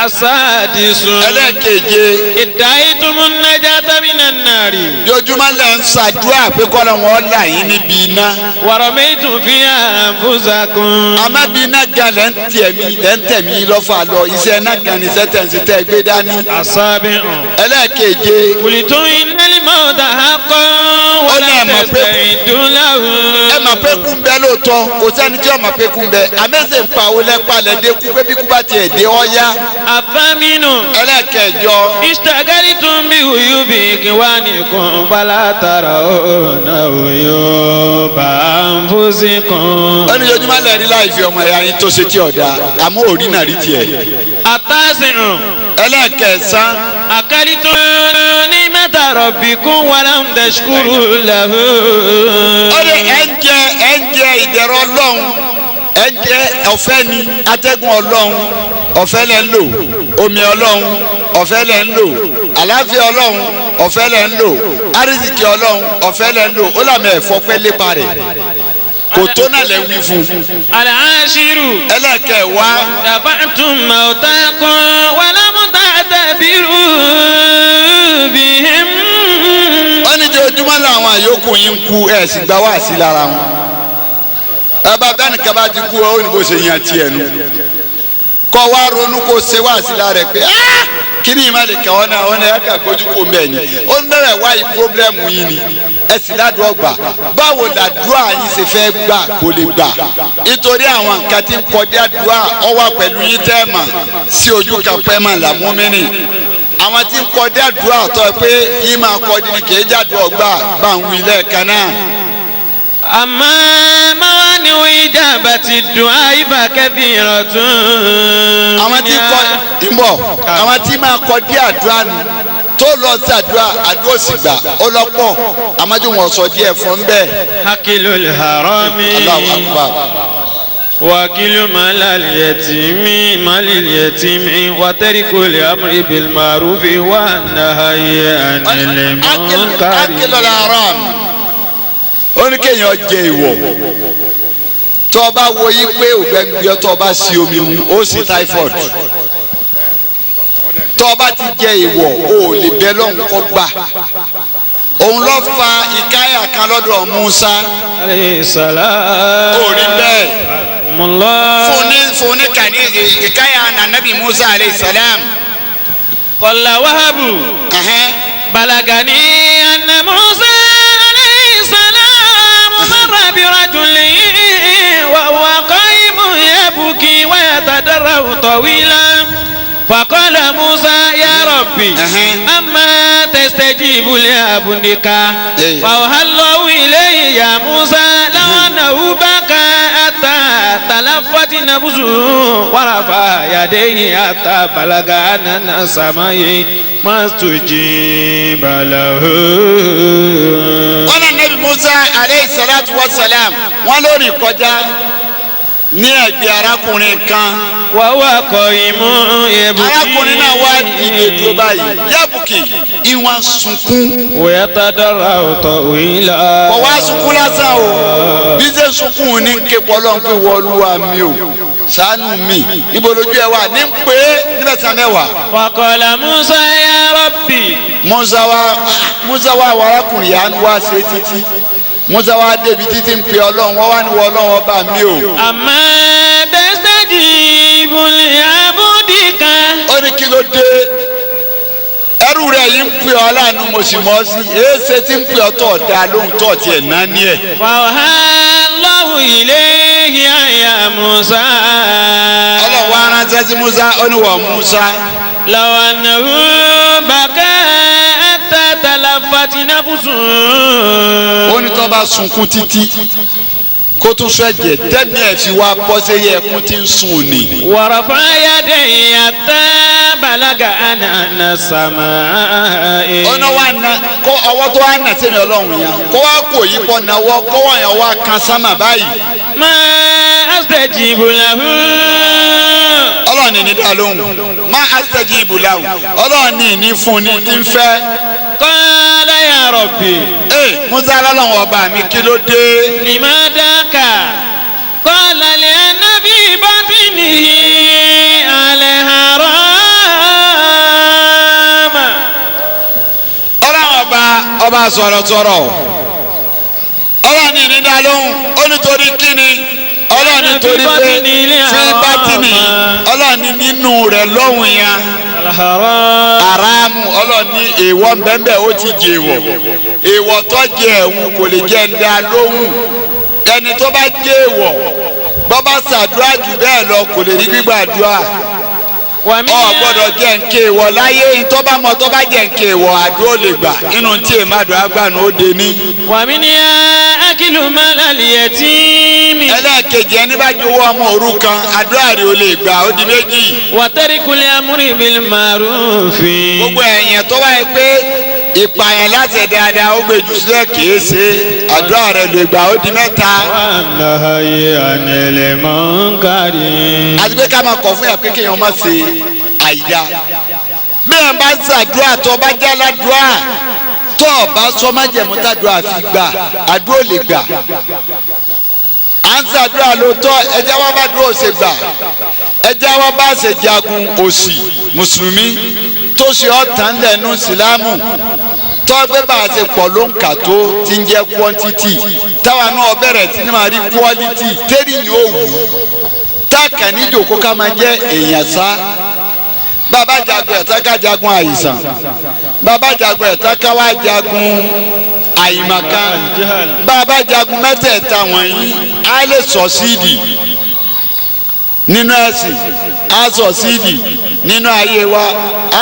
السادس ẹlẹ́ẹ̀keje. ادعيتم النجاة من النار ojoojúmọ́ lẹ ń ṣàdúrà pé kọ́lọ́ wọn là yín níbi iná. ورميتم فيها أنفسكم. àmọ́ bí iná gan lẹ́ ń tẹ̀mí lọ́fà lọ iṣẹ́ iná gan ni sẹ́tẹ̀ǹsì tẹ́ gbé dání. السابع ẹlẹ́ẹ̀keje. قلتم إن الموت حق ولا تستعدوا له. ẹ mà pé kú ń bẹ lóòótọ́ kò sẹ́ni tí ó mà pé kú ń bẹ àmẹ́sẹ̀ ń pa olẹ́ palẹ̀ dé kú pé bí kú bá tiẹ̀ dé ọ́yá. الثامن ẹlẹ́ẹ̀kẹjọ. اشتغلتم بعيوب إخوانكم فلا ترون عيوب أنفسكم. ẹni yojúmọ́ lẹ́rìí láì fi ọmọ ẹ̀yà yín tó ṣe tí ọ̀dà àmọ́ òrí náà rí tiẹ̀. التاسع ẹlẹ́ẹ̀kẹsàn. أكلتم نعمة ربكم ولم تشكروا له. ó ní ẹ̀ ń jẹ ìdẹ̀rọ̀ ọlọ́run ẹ̀ ń jẹ ọ̀fẹ́ ni atẹ́gùn ọlọ́run ọ̀fẹ́ lẹ̀ ń lò omi ọlọ́run ọ̀fẹ́ lẹ̀ ń lò àlàáfíà ọlọ́run ọ̀fẹ́ lẹ̀ ń lò àrísìkí ọlọ́run ọ̀fẹ́ lẹ̀ ń lò ó làmì ẹ̀fọ́ pẹ́ lépa rẹ̀ kò tó náà lẹ wí fún. العاشر ẹlẹ́ẹ̀kẹwàá. دفعتم موتاكم ولم تعتبروا بهم. ó ní ojoojúmọ́ làwọn àyókù yín ń kú ẹ̀ sì gbá wá sí lára wọn. ẹ bá bẹ́ẹ̀ nìkan bá ti kú ọ ó ní bó ṣe yan tiẹ̀ nu. kọ́ wa ronú kó ṣe wá sí lára ẹ̀ pé kí ni ìmọ̀ lè kẹ́ ọ́ náà ọ́ náà ẹ̀ kà gbójú kó mbẹ́ ni ó ń bẹ̀rẹ̀ wáyé pírọ́blẹ́mù yín ni ẹ sì ládùú ọgbà báwo làdúrà yín ṣe fẹ́ gbà kó lè gbà nítorí àwọn nǹkan tí ń kọjá àdúrà ọ wà pẹ̀lú yín tẹ́ẹ̀mà sí ojú kan pẹ́ mà làmúmínì àwọn tí ń kọjá àdúrà tọ́ pé yín máa kọjú ni kì í jádùú ọgbà bá ń wí lẹ́ẹ̀kan náà. أما موانع إجابة الدعاء فكثيرة. àwọn tí kọ ìmọ̀ àwọn tí máa kọ dé àdúrà nù tó lọ sí àdúrà àdúrà sì gbà ó lọ́pọ̀ àmọ́jú wọn sọ díẹ̀ fún bẹ́ẹ̀. أكل الحرام Allahu Akbar. وأكل مال اليتيم وترك الأمر بالمعروف والنهي عن المنكر. akil al-haram ó ní kéèyàn jẹ ìwọ̀ tó o bá wo yí pé ògbẹ́ngbẹ́ tó o bá sí omi mu ó sì typhoid tó o bá ti jẹ ìwọ̀ o ò lè bẹ lọ́hùn kó gbà òun ló fa ìkáyà kan lọ́dọ̀ Musa alayhi salam. ó rí bẹ́ẹ̀ fún ní kàní ìkáyà nànàbì Musa alayhi salam. qala Wahabu balagani anna Musa alayhi salam marra bi rajulin wa huwa qa'imun yabki wa yatadarra'u tawilan. فقال موسى يا ربي أما تستجيب لعبدك فأوحى الله إليه يا موسى لو أنه بكى حتى تلفت نفس ورفع يديه حتى بلغ أنان السماء ما استجيب له. wọ́n náà Nabi Musa aleyhi salatu wa salam wọ́n lórí kọjá ní ẹ̀gbẹ́ arákùnrin kan. wàá kọ ìmú ẹ̀bùkì. arákùnrin náà wá ìdè tó báyìí yẹ́bùkì ìwọ̀n sunkún. wòye tá dára ọ̀tọ̀ òyìnlá. kò wá sunkún lásán o bí ṣe sunkún ní képọ̀ lọ́n pé wọ́ọ́lúwa mi o ṣàánú mi ibo lójú ẹ wà ní pé níbẹ̀ sàn mẹ́wàá. wàkọ̀lá Musa ya Rabbi. Musa wa arákùnrin yà ń wá ṣe títí. Musa wa débi títí ń pe Ọlọ́run wọ́n wá ní wọ Ọlọ́run ọba mi o. àmọ́ dẹ́sẹ̀dì ìbùlẹ̀ abúdíkà. ó ní kí ló dé ẹrú rẹ yìí ń pè ọ́ láàánú mo sì mọ̀ ọ́ sí èéṣe tí ń pè ọ́ tọ̀ da lóhùn tọ̀ tiẹ̀ náà ní ẹ̀. wàhálà Allahu ilayhi ya Musa. Ọlọ́run wa ránṣẹ́ sí Musa ó ní wọ Musa. law annahu baka hatta talafat nafsun. ó ní tó bá sunkún títí kó tún sọ ẹ̀jẹ̀ tẹ́mi ẹ̀ fi wá bọ́ sẹ́yẹ ẹkún tí ń sun ni. warafa yadayhi hatta balaga anana samaa'i. ọ̀nà wa na kó ọwọ́ tó wá nà sẹ́mi Ọlọ́run yẹn kó wá kó yí kọ́ náwó kó wọ́n yẹn wá kan sámà báyìí. ma astajibu lahu. Ọlọ́run ní dá lóhùn má astajibu lahu Ọlọ́run ní fún ní tí ń fẹ́. qala ya Rabbi. Musa lọ́lọ́run ọba mi kí ló dé. limadaka qala li anabi batinihi al-haram. Ọlọ́run ọba sọ̀rọ̀sọ̀rọ̀ Ọlọ́run ní dá lóhùn ó nítorí kíni Ọlọ́run nítorí pé tí bátìnì Ọlọ́run ní nínú rẹ̀ lọ́hùn yẹn aramu Ọlọ́run ní èèwọ̀ bẹ́ẹ̀ ó ti jẹ èèwọ̀ tó jẹ ẹ̀hún kò lè jẹ́ ń dá lóhùn ẹni tó bá jẹ èèwọ̀ bọ́ bá ṣàdúrà jù bẹ́ẹ̀ lọ kò lè rí gbígbàdúrà ọ gbọ́dọ̀ jẹ́ nké wọ láyé tó bá mọ tó bá jẹ́ nké wọ àdúró lè gbà inú tí èèmà dùn agbánu ó de ní. wàmí ni akilu malali yatimi. ẹlẹ́ẹ̀kejì ẹni bá ju owó ọmọ òrukàn àdúrà rẹ̀ ò lè gbà ó di méjì. wàtẹ́rì kulẹ̀ amúrí bil marufi. gbogbo ẹ̀yìn tó bá yẹ pé ìpààyàn láti ẹ̀ dáadáa ó gbé jù sílẹ̀ kìí ṣe àdúrà rẹ̀ lè gbà ó di mẹ́ta. wàhálàyé ànẹlẹ̀ mọ́ ń kárí. àti pé ká máa kọ̀ fún yà pé kéèyàn má ṣe àìdá. bẹ́ẹ̀ bá ṣàdúrà tó bá jẹ́ aládùúrà tó bá sọ májẹ̀mú tàdúrà fi gbà àdúrà lè gbà. à ń ṣàdúrà lóòótọ́ ẹjẹ́ wá bá dúró ṣe gbà ẹjẹ́ wá bá ṣe jagun òsì mùsùlùmí tó ṣe ọ̀tàn lẹ́nu sílámù tọ́gbẹ́ bá a ṣe pọ̀ ló ń kà tó ti ń jẹ́ quantity táwa náà bẹ̀rẹ̀ sí ni máa rí quality tẹ́rì yóò wù táàkà níjòkó ká máa jẹ́ èèyàn sá bàbá jagun ẹ̀ta ká jagun àìsàn bàbá jagun ẹ̀ta ká wá jagun àìmọ̀kan bàbá jagun mẹ́tẹ̀ẹ̀ta wọ̀nyí á lè sọ̀sídì nínú ẹ̀sìn asọ̀sídì nínú ayé wa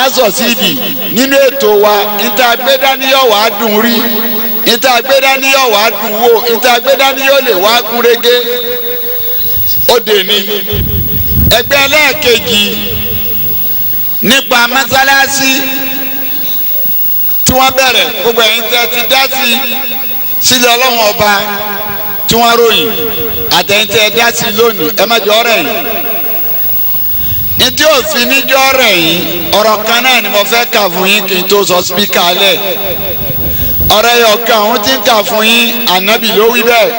asọ̀sídì nínú ètò wa níta gbẹ́dániyọ̀ wàá dùn rí níta gbẹ́dániyọ̀ wàá dùn wò níta gbẹ́dániyọ̀ lè wá gún régé ó dè ní. ẹgbẹ́ ẹlẹ́ẹ̀kejì nípa mọ́sálásí tí wọ́n bẹ̀rẹ̀ gbogbo ẹ̀yin tẹ́ ti dá sí sílẹ̀ ọlọ́run ọba tí wọ́n ròyìn àtẹ̀yìntẹ́ dá sí lónìí ẹ má jọ ọ̀rẹ́ yìí ìdí òfin níjọ́ ọ̀rẹ́ yìí ọ̀rọ̀ kan náà ni mo fẹ́ kà fún yín kí n tó sọ spíkà lẹ̀ ọ̀rẹ́ yìí ọ̀kan òun ti ń kà fún yín ànábì ló wí bẹ́ẹ̀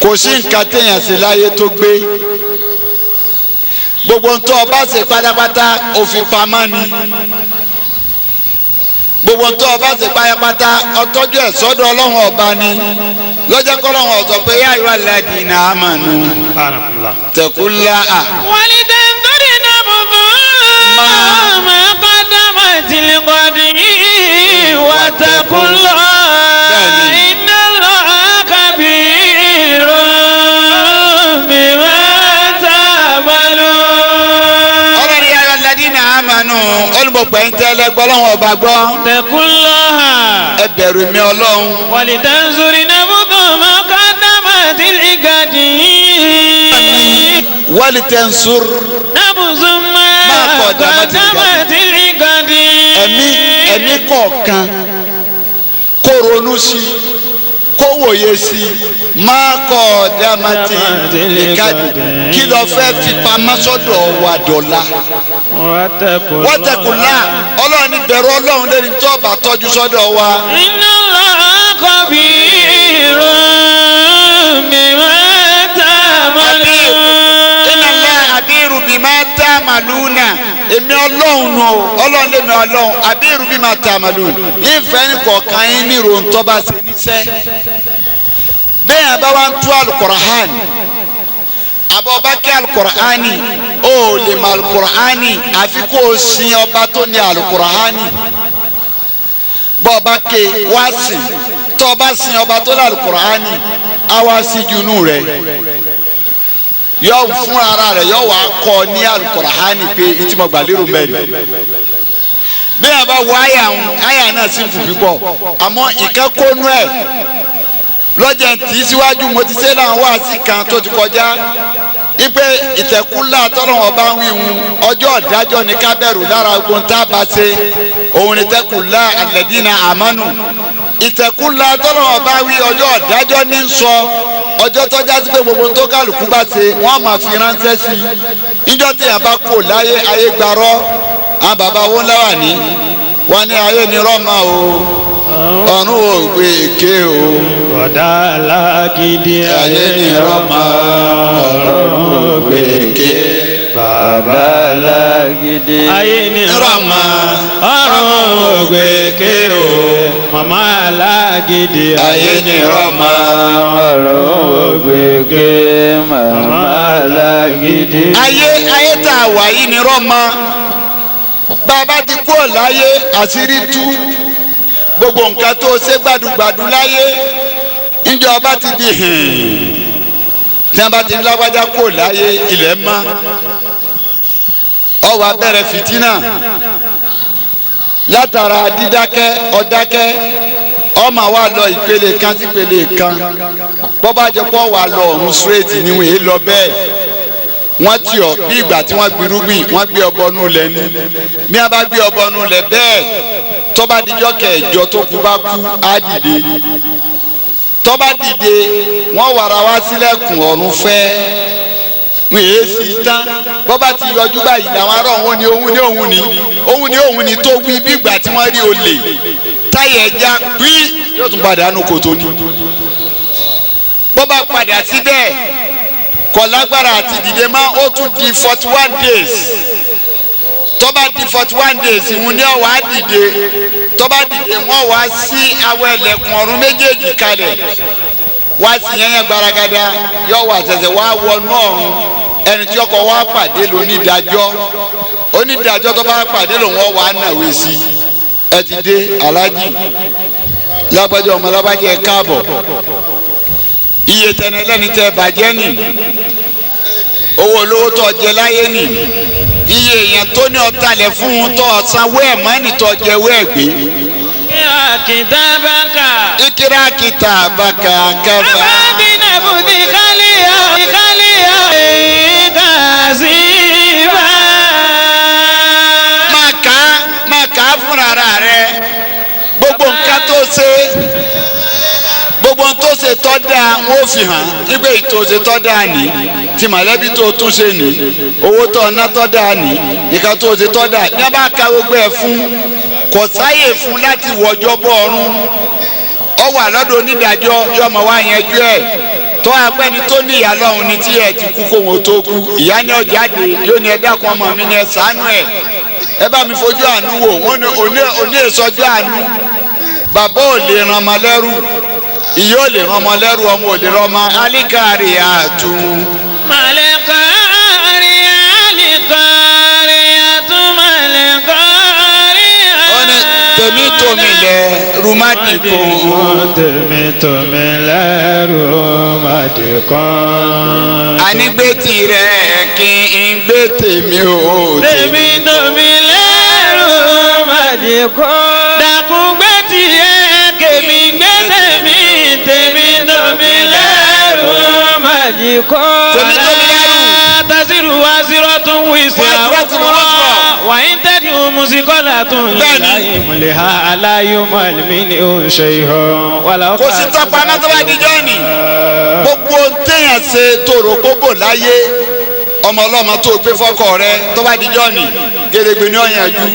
kò sí nǹkan téèyàn sí láyé tó gbé gbogbo ń tọ́ ọba ṣe pátápátá òfin pamọ́ ni gbogbo ntọ́ ọba ṣe pátápátá ọtọ́jú ẹ̀ sọ́dọ̀ ọlọ́run ọba ni lọ́jọ́ kọ́lọ́run ọ̀sọ̀ pé yá ìwà lẹ́dí iná àmànú tẹ̀kúlá à. wàlí dẹ́ntọ́rì náà bùbù máa bá dámà tìlẹ̀ kọ́dí wàtàkùlọ̀ iná lọ àkàbí rọ̀mí wàtàbàlù. ọlọ́run yá ìwà lẹ́dí iná àmànú olùbọ̀pẹ̀ ń tẹ́lẹ̀ gbọ́ ọlọ́run ọba gbọ́. tẹ̀kúlọ̀ ẹ bẹ̀rù mi ọlọ́run. wàlí dẹ́ntọ́rì náà bùbù máa ká dámà tìlẹ̀ kọ́dí. walitensur nabuzuma kọdàmátìlígàdì. ẹ̀mí kọ̀ọ̀kan kó ronú sí kó wòye sí máa kọdàmátìlígàdì kí ló fẹ́ fi pamọ́ sọ́dọ̀ wa dọ̀la. wọ́tẹ̀kùnlá ọlọ́run ní bẹ̀rù ọlọ́run lẹ́ni tó bá tọ́jú sọ́dọ̀ wa. iná lọ́kọ̀ bí irun mi máa ta mọ́lẹ́. iná lọ́ àbírù bí máa ta màlúùnà èmi ọlọ́run nù ọlọ́run lèmi ọlọ́run àbírù bí máa ta màlúùnà ìfẹ́ ní kọ̀ọ̀kan yín ní ìròǹtọ́ bá ṣe níṣẹ́. bẹ́ẹ̀ yẹn bá wá ń tú Al-Qur'an abọba kí Al-Qur'ani ó lè mọ Al-Qur'ani àfi kó o sin ọba tó ní Al-Qur'ani bọ́ọ̀ba ké wá sìn tó ọba sin ọba tó ní Al-Qur'ani á wá sí junú rẹ̀ yọ fún ara rẹ̀ yọ wá kọ́ ní Al-Qur'ani pé ìtìmọ̀ gbàlérò mẹ́rin bí a bá wọ àyà náà sí fùfú bọ̀ àmọ́ ìkẹ́kọ̀ọ́nù ẹ̀ lọ́jà tí síwájú mo ti ṣe láwọn wáàsí kan tó ti kọjá ipe ìtẹ̀kùlá tọ́lọ́wọ́n bá ń wí hun ọjọ́ ìdájọ́ ní kábẹ́rù lára ogun tá a bá ṣe òun ní ìtẹ̀kùlá alladina amanu ìtẹ̀kùlá tọ́lọ́wọ́n bá wí ọjọ́ ìdájọ́ ní sọ ọjọ́ tọ́já sí pé gbogbo tó kálukú bá ṣe wọ́n máa fi ránṣẹ́ sí i níjọ́ tí yàrá bá kò láyé ayé gbarọ́ àwọn bàbá wọn láwà ní wọn ní ayé ní rọ́mà o ọ̀run ò gbé ké o. Bọ̀dá alágídí ayé ní rọ́mà ọ̀run ò gbé ké. bàbá alágídí ayé ní rọ́mà ọ̀run ò gbé ké o. Màmá alágídí ayé ní rọ́mà ọ̀run ò gbé ké. Màmá alágídí. ayé tá a wà yìí ní rọ́mà bàbá ti kú ọ̀ láyé àṣírí tú gbogbo nǹkan tó ṣe gbàdúgbàdú láyé ìjọba ti di tí wọn bá ti ní lágbájá kò láyé ilẹ̀ mọ́ ó wá bẹ̀rẹ̀ fìtínà látara dídákẹ́ ọ̀dákẹ́ ọmọ wa lọ ìpele kan sí ìpele kan bọ́bá jẹ́ pọ́ wà lọ ọ̀run straight níwèé èé lọ bẹ́ẹ̀ wọ́n ti ọ̀ bí ìgbà tí wọ́n gbirúgbìn wọ́n gbé ọbọ̀ nù lẹ̀ ní bí wọ́n bá gbé ọbọ̀ nù lẹ̀ bẹ́ẹ̀ tọ́ba dijọ́ kẹjọ tó kú bá kú á dìde tọ́ba dìde wọ́n wàrà wá sílẹ̀kùn ọ̀run fẹ́ wọ́n èé sí tán bọ́ba ti yọjú báyìí làwọn ará òun ni òun ni òun ni òun ni òun ni tó wí bí ìgbà tí wọ́n rí olè táyà ẹja pí yóò tún padà nù kòtò ní bọ́ba padà síbẹ̀ kò lágbára àti dìde máa ó tún di 41 days tó bá di 41 days ìhun ní ọ̀wá dìde tó bá dìde wọ́n wá sí awọ ẹlẹ́kùn ọ̀run méjèèjì kalẹ̀ wá sí yẹn gbaragada yọ wá ṣẹ̀ṣẹ̀ wá wọnú ọ̀run ẹni tí ọkọ̀ wá pàdé lónídàájọ́ onídàájọ́ tó bá pàdé lòun wọ́n wá nàwé sí ẹ ti dé alájì lágbájá ọmọ lágbájá ẹ káàbọ̀ iye tẹni lẹ́ni tẹ bàjẹ́ nì owó olówó tó jẹ láyé nì iye èèyàn tó ní ọ̀talẹ̀ fún un tó ọ̀sánwó ẹ̀ mọ́ ní tó jẹ owó ẹ̀ gbé. Ikira kitabaka kafa. Abadina budi kaliya kasiba. Máa kà á fúnra rẹ̀ gbogbo nǹkan tó ṣe gbogbo tó ṣe tọ́ da wọ́n fi hàn nígbà tó ṣe tọ́ da ní tí mọ̀lẹ́bí tó tún ṣe ní owó tó ọ̀nà tọ́ da ní ìka tó ṣe tọ́ da ní a bá ka gbogbo ẹ̀ fún kò sáyè fún láti wọjọ́ bọ́ ọ̀run ọ wà lọ́dọ̀ onídàájọ́ yọmọ wa yanjú ẹ̀ tó apẹ́ni tó ní ìyá lọ́hùn ní tí ẹ̀ ti kú kó wọn tó kú ìyá ní ọ̀jáde yóò ní ẹ dákun ọmọ mi ní ẹ ṣàánú ẹ bá mi fojú àánú wò wọn ní èsọjú àánú bàbá ò lè ràn ọmọ lẹ́rù ìyá ò lè ràn ọmọ lẹ́rù ọmọ ò lè ràn ọmọ alikari àtún. Malekari alikari àtún malekari àtún. ó ní tèmi tómi lẹ rúmádìkún. tèmi tómi lẹ́rù màdìkan. ànígbé tirẹ̀ kí n gbé tèmi o. Tèmi tómi lẹ́rù màdìkan. Dàkún gbé tiẹ̀ kèmí gbé tèmi. Tèmi tómi lẹ́rù màdìkan. Tèmi tómi lẹ́rù. وازرة وزر أخرى وإن تدع مثقلة إلى حملها لا يحمل منه شيء ولو kò sí tọ́pọ̀ anátọ́lá ìdíjọ́ ni gbogbo téèyàn ṣe tòrò gbogbo láyé ọmọ ọlọ́mọ tó gbé fọ́kọ rẹ tó bá ìdíjọ́ ni gèrègbè ní ọ̀yànjú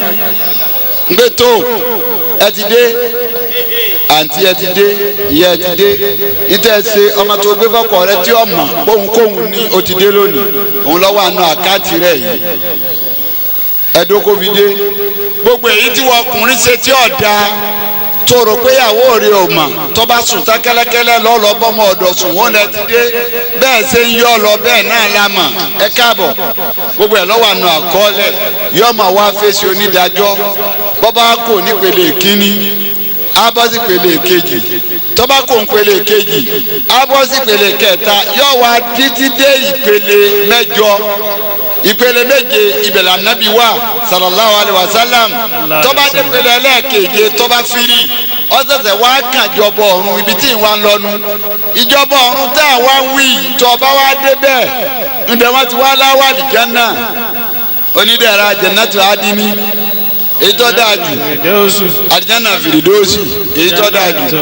gbé tó ẹ ti dé àǹtí ẹ ti dé ìyá ẹ ti dé níta ẹ ṣe ọmọ tó gbé fọ́kọ rẹ tí ọmọ kóhunkóhun ní o ti dé lónìí òun lọ́wọ́ àánú àkáǹtì rẹ yìí ẹ̀dókòbídé gbogbo èyí tí wọ́n ọkùnrin ṣe tí ọ̀dà tó rò pé ìyàwó rẹ ò mọ̀ tó bá sùn tán kẹ́lẹ́kẹ́lẹ́ lọ́ọ́ bọ́mọ ọ̀dọ̀ sùn wọ́n lẹ ti dé bẹ́ẹ̀ ṣe ń yọ lọ bẹ́ẹ̀ náà la mọ̀ ẹ káàbọ̀ gbogbo ẹ̀ lọ́wọ́ àna àkọọ́lẹ̀ yọmọ wá fèsì onídàájọ́ bọ́bá kò nípele ìkíní abọ́sí pele kejì tọ́ba kò ń pele kejì abọ́sí pele kẹta yóò wá títí dé ìpele mẹ́jọ ìpele méje ìbẹ̀lẹ̀ ànábì wà sallallahu alayhi wa sallam tọ́ba dé pele ẹlẹ́ẹ̀keje tọ́ba firi ọ̀sẹ̀sẹ̀ wá kàn jọbọ ọ̀run ibi tí ìwà ń lọ́nu ìjọba ọ̀run tá a wá wí tọ́ba wá dé bẹ́ẹ̀ ǹdẹ̀ wọ́n ti wá láwà àlìjánnà onídẹ̀ẹ́ra jannatu adini èyí tó dáa jù àlìjánnà fìrìdóòsì èyí tó dáa jù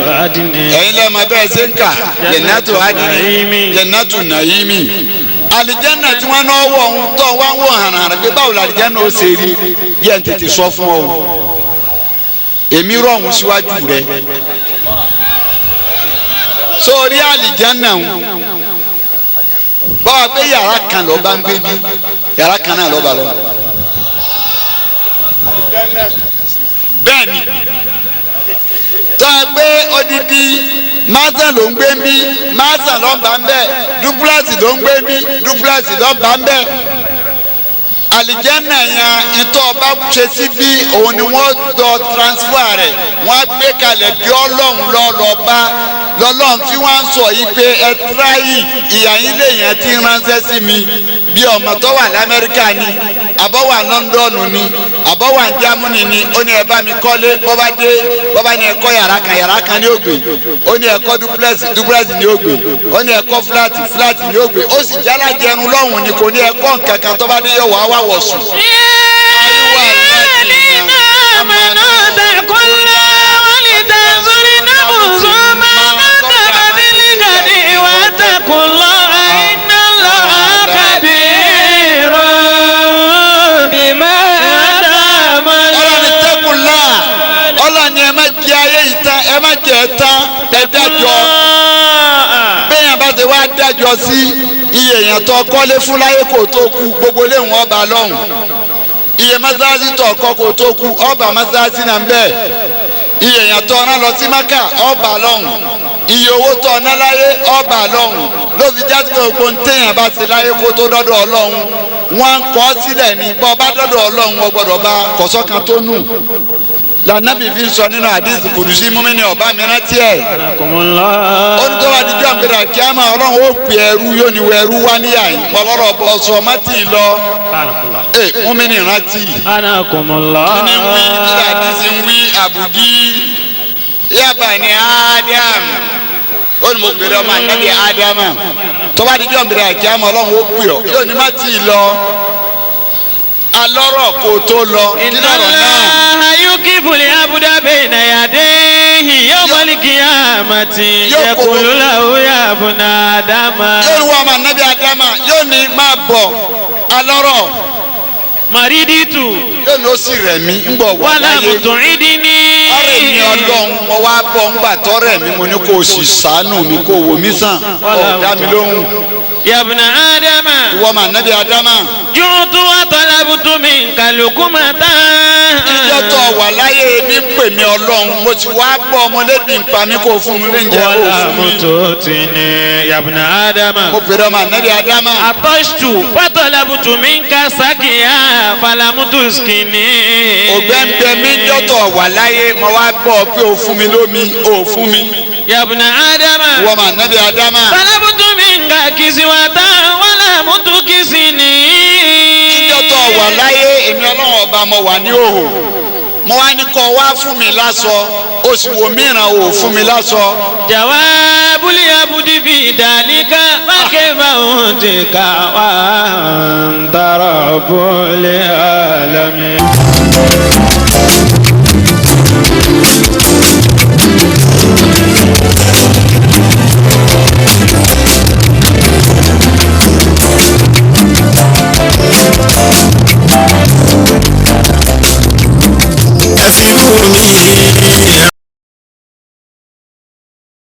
ẹ̀yin lẹ́ẹ̀ma bẹ́ẹ̀ ṣe ń kà jannatu adini jannatu naimi àlìjánnà tí wọ́n náà wọ̀ ọ̀hún tó wá ń wọ̀ hànà pé báwo làlìjánnà ó ṣe rí yẹ ń tètè sọ fún ọ èmi rọ̀ ọ̀hún síwájú rẹ sórí àlìjánnà ń báwa pé yàrá kan lọ́ọ́ bá ń gbé bí yàrá kan náà lọ́ọ́ bá lọ. bẹ́ẹ̀ni tó a gbé odidi mazan ló ń gbé mí mazan ló ń bá ń bẹ duplex ló ń gbé mí duplex ló ń bá ń bẹ alijanna yẹn ìtọ́ ọba ṣe sí bí òun ni wọ́n dọ̀ transfer rẹ̀ wọ́n á gbé kalẹ̀ bí ọlọ́run lọ́lọ́ba lọ́lọ́run tí wọ́n á sọ yìí pé ẹ tíráyì ìyá yín lè yẹn ti ránṣẹ́ sí mi bí ọmọ tó wà lamẹ́ríkà ni àbọ̀ wà lọ́ndọ̀nù ni àbọ̀ wà jámánì ni ó ní ẹ bá mi kọ́lé bọ́bá ní ẹ kọ́ yàrá kan ní ògbè ó ní ẹ kọ́ duplex ní ògbè ó ní ẹ kọ́ flat ní ògbè ó sì jálá jẹun lọ́hùn ni kò ní ẹ kọ́ nǹkan kan tó bá dé yọ̀ wá wá wọ̀ sùn. ẹ má jẹ tán ẹ dájọ́ bẹ́ẹ̀ bá ti wá dájọ́ sí iye èèyàn tó kọ́lé fún láyé kò tó kú gbogbo léwọn ọba lọ́hùn iye mọ́sálásí tó kọ́ kò tó kú ọba mọ́sálásí náà ń bẹ́ẹ̀ iye èèyàn tó ọ̀nà lọ sí Mákà ọba lọ́hùn iye owó tó ọ̀nà láyé ọba lọ́hùn ló fi jáde pé gbogbo ntẹ̀yàn bá ti láyé kó tó dọ́dọ̀ Ọlọ́hun wọ́n kọ́ sílẹ̀ ní bọ́ bá dọ́dọ̀ Ọlọ́hun wọ́n gbọ́dọ̀ bá kọ̀sọ́kan tó nù lànàbì fi sọ nínú àdìsí kùdùsí múmínì ọba mìíràn tiẹ̀ ó ní tó bá di jọ́ nbẹ̀rẹ̀ kíámà Ọlọ́run ó pè ẹrú yóò ní ẹrú wá níyà yìí ọlọ́rọ̀ bọ̀ sọ má tì í lọ múmínì rántí ní wí ní àdìsí ń wí àbùdí yaba ni Adam ó ní mo pèrè ọmọ ànábì Ádámà tó bá di jọ́ nbẹ̀rẹ̀ kíámà Ọlọ́run ó pè ọ yóò ní má tì í lọ alọ́rọ̀ kò tó lọ nínú ọ̀rọ̀ náà. yukifu li abuda bayna yadayhi yawmal qiyamati yaqulu lahu ya buna Adama. yóò wá ọmọ ànábì Ádámà yóò ní máa bọ̀ alọ́rọ̀. mariditu. yóò ní ó sì rẹ̀ mí ń bọ̀ wá láyé. wala mut'idini. ọ̀rẹ́ mi Ọlọ́run mo wá bọ̀ ń gbà tọ́rẹ̀ mi mo ní kó o sì ṣàánú mi kó o wò mí sàn ọ̀ dá mi lóhùn. ya buna Adama. ìwọ ọmọ ànábì Ádámà. ju'tu wa talabutu minka luqmatan. ìjọ tó wà láyé mi ń pè mí Ọlọ́run mo ti wá bọ̀ ọmọlébi ń pa mí kó o fún mi lóúnjẹ kó o fún mi. wala mut'idini ya buna Adama. mo pèrè ọmọ ànábì Ádámà. atashtu fa talabutu minka sakiya falamutuskini. ògbẹ́ngbẹ́ mi jọ tó wà láyé mo wá bọ̀ pé o fún mi lómi o fún mi. ya buna Adama. ìwọ ọmọ ànábì Ádámà. talabutu minka kiswatan wala mutukisini. ìjọ tó wà láyé èmi Ọlọ́run ọba mo wà ní òhò mo wá ní kó wá fún mi láṣọ o sì wò mìíràn o fún mi láṣọ. jawabul abudi في ذلك فكيف أنتك وأنت رب العالمين. ẹ̀fìrú mi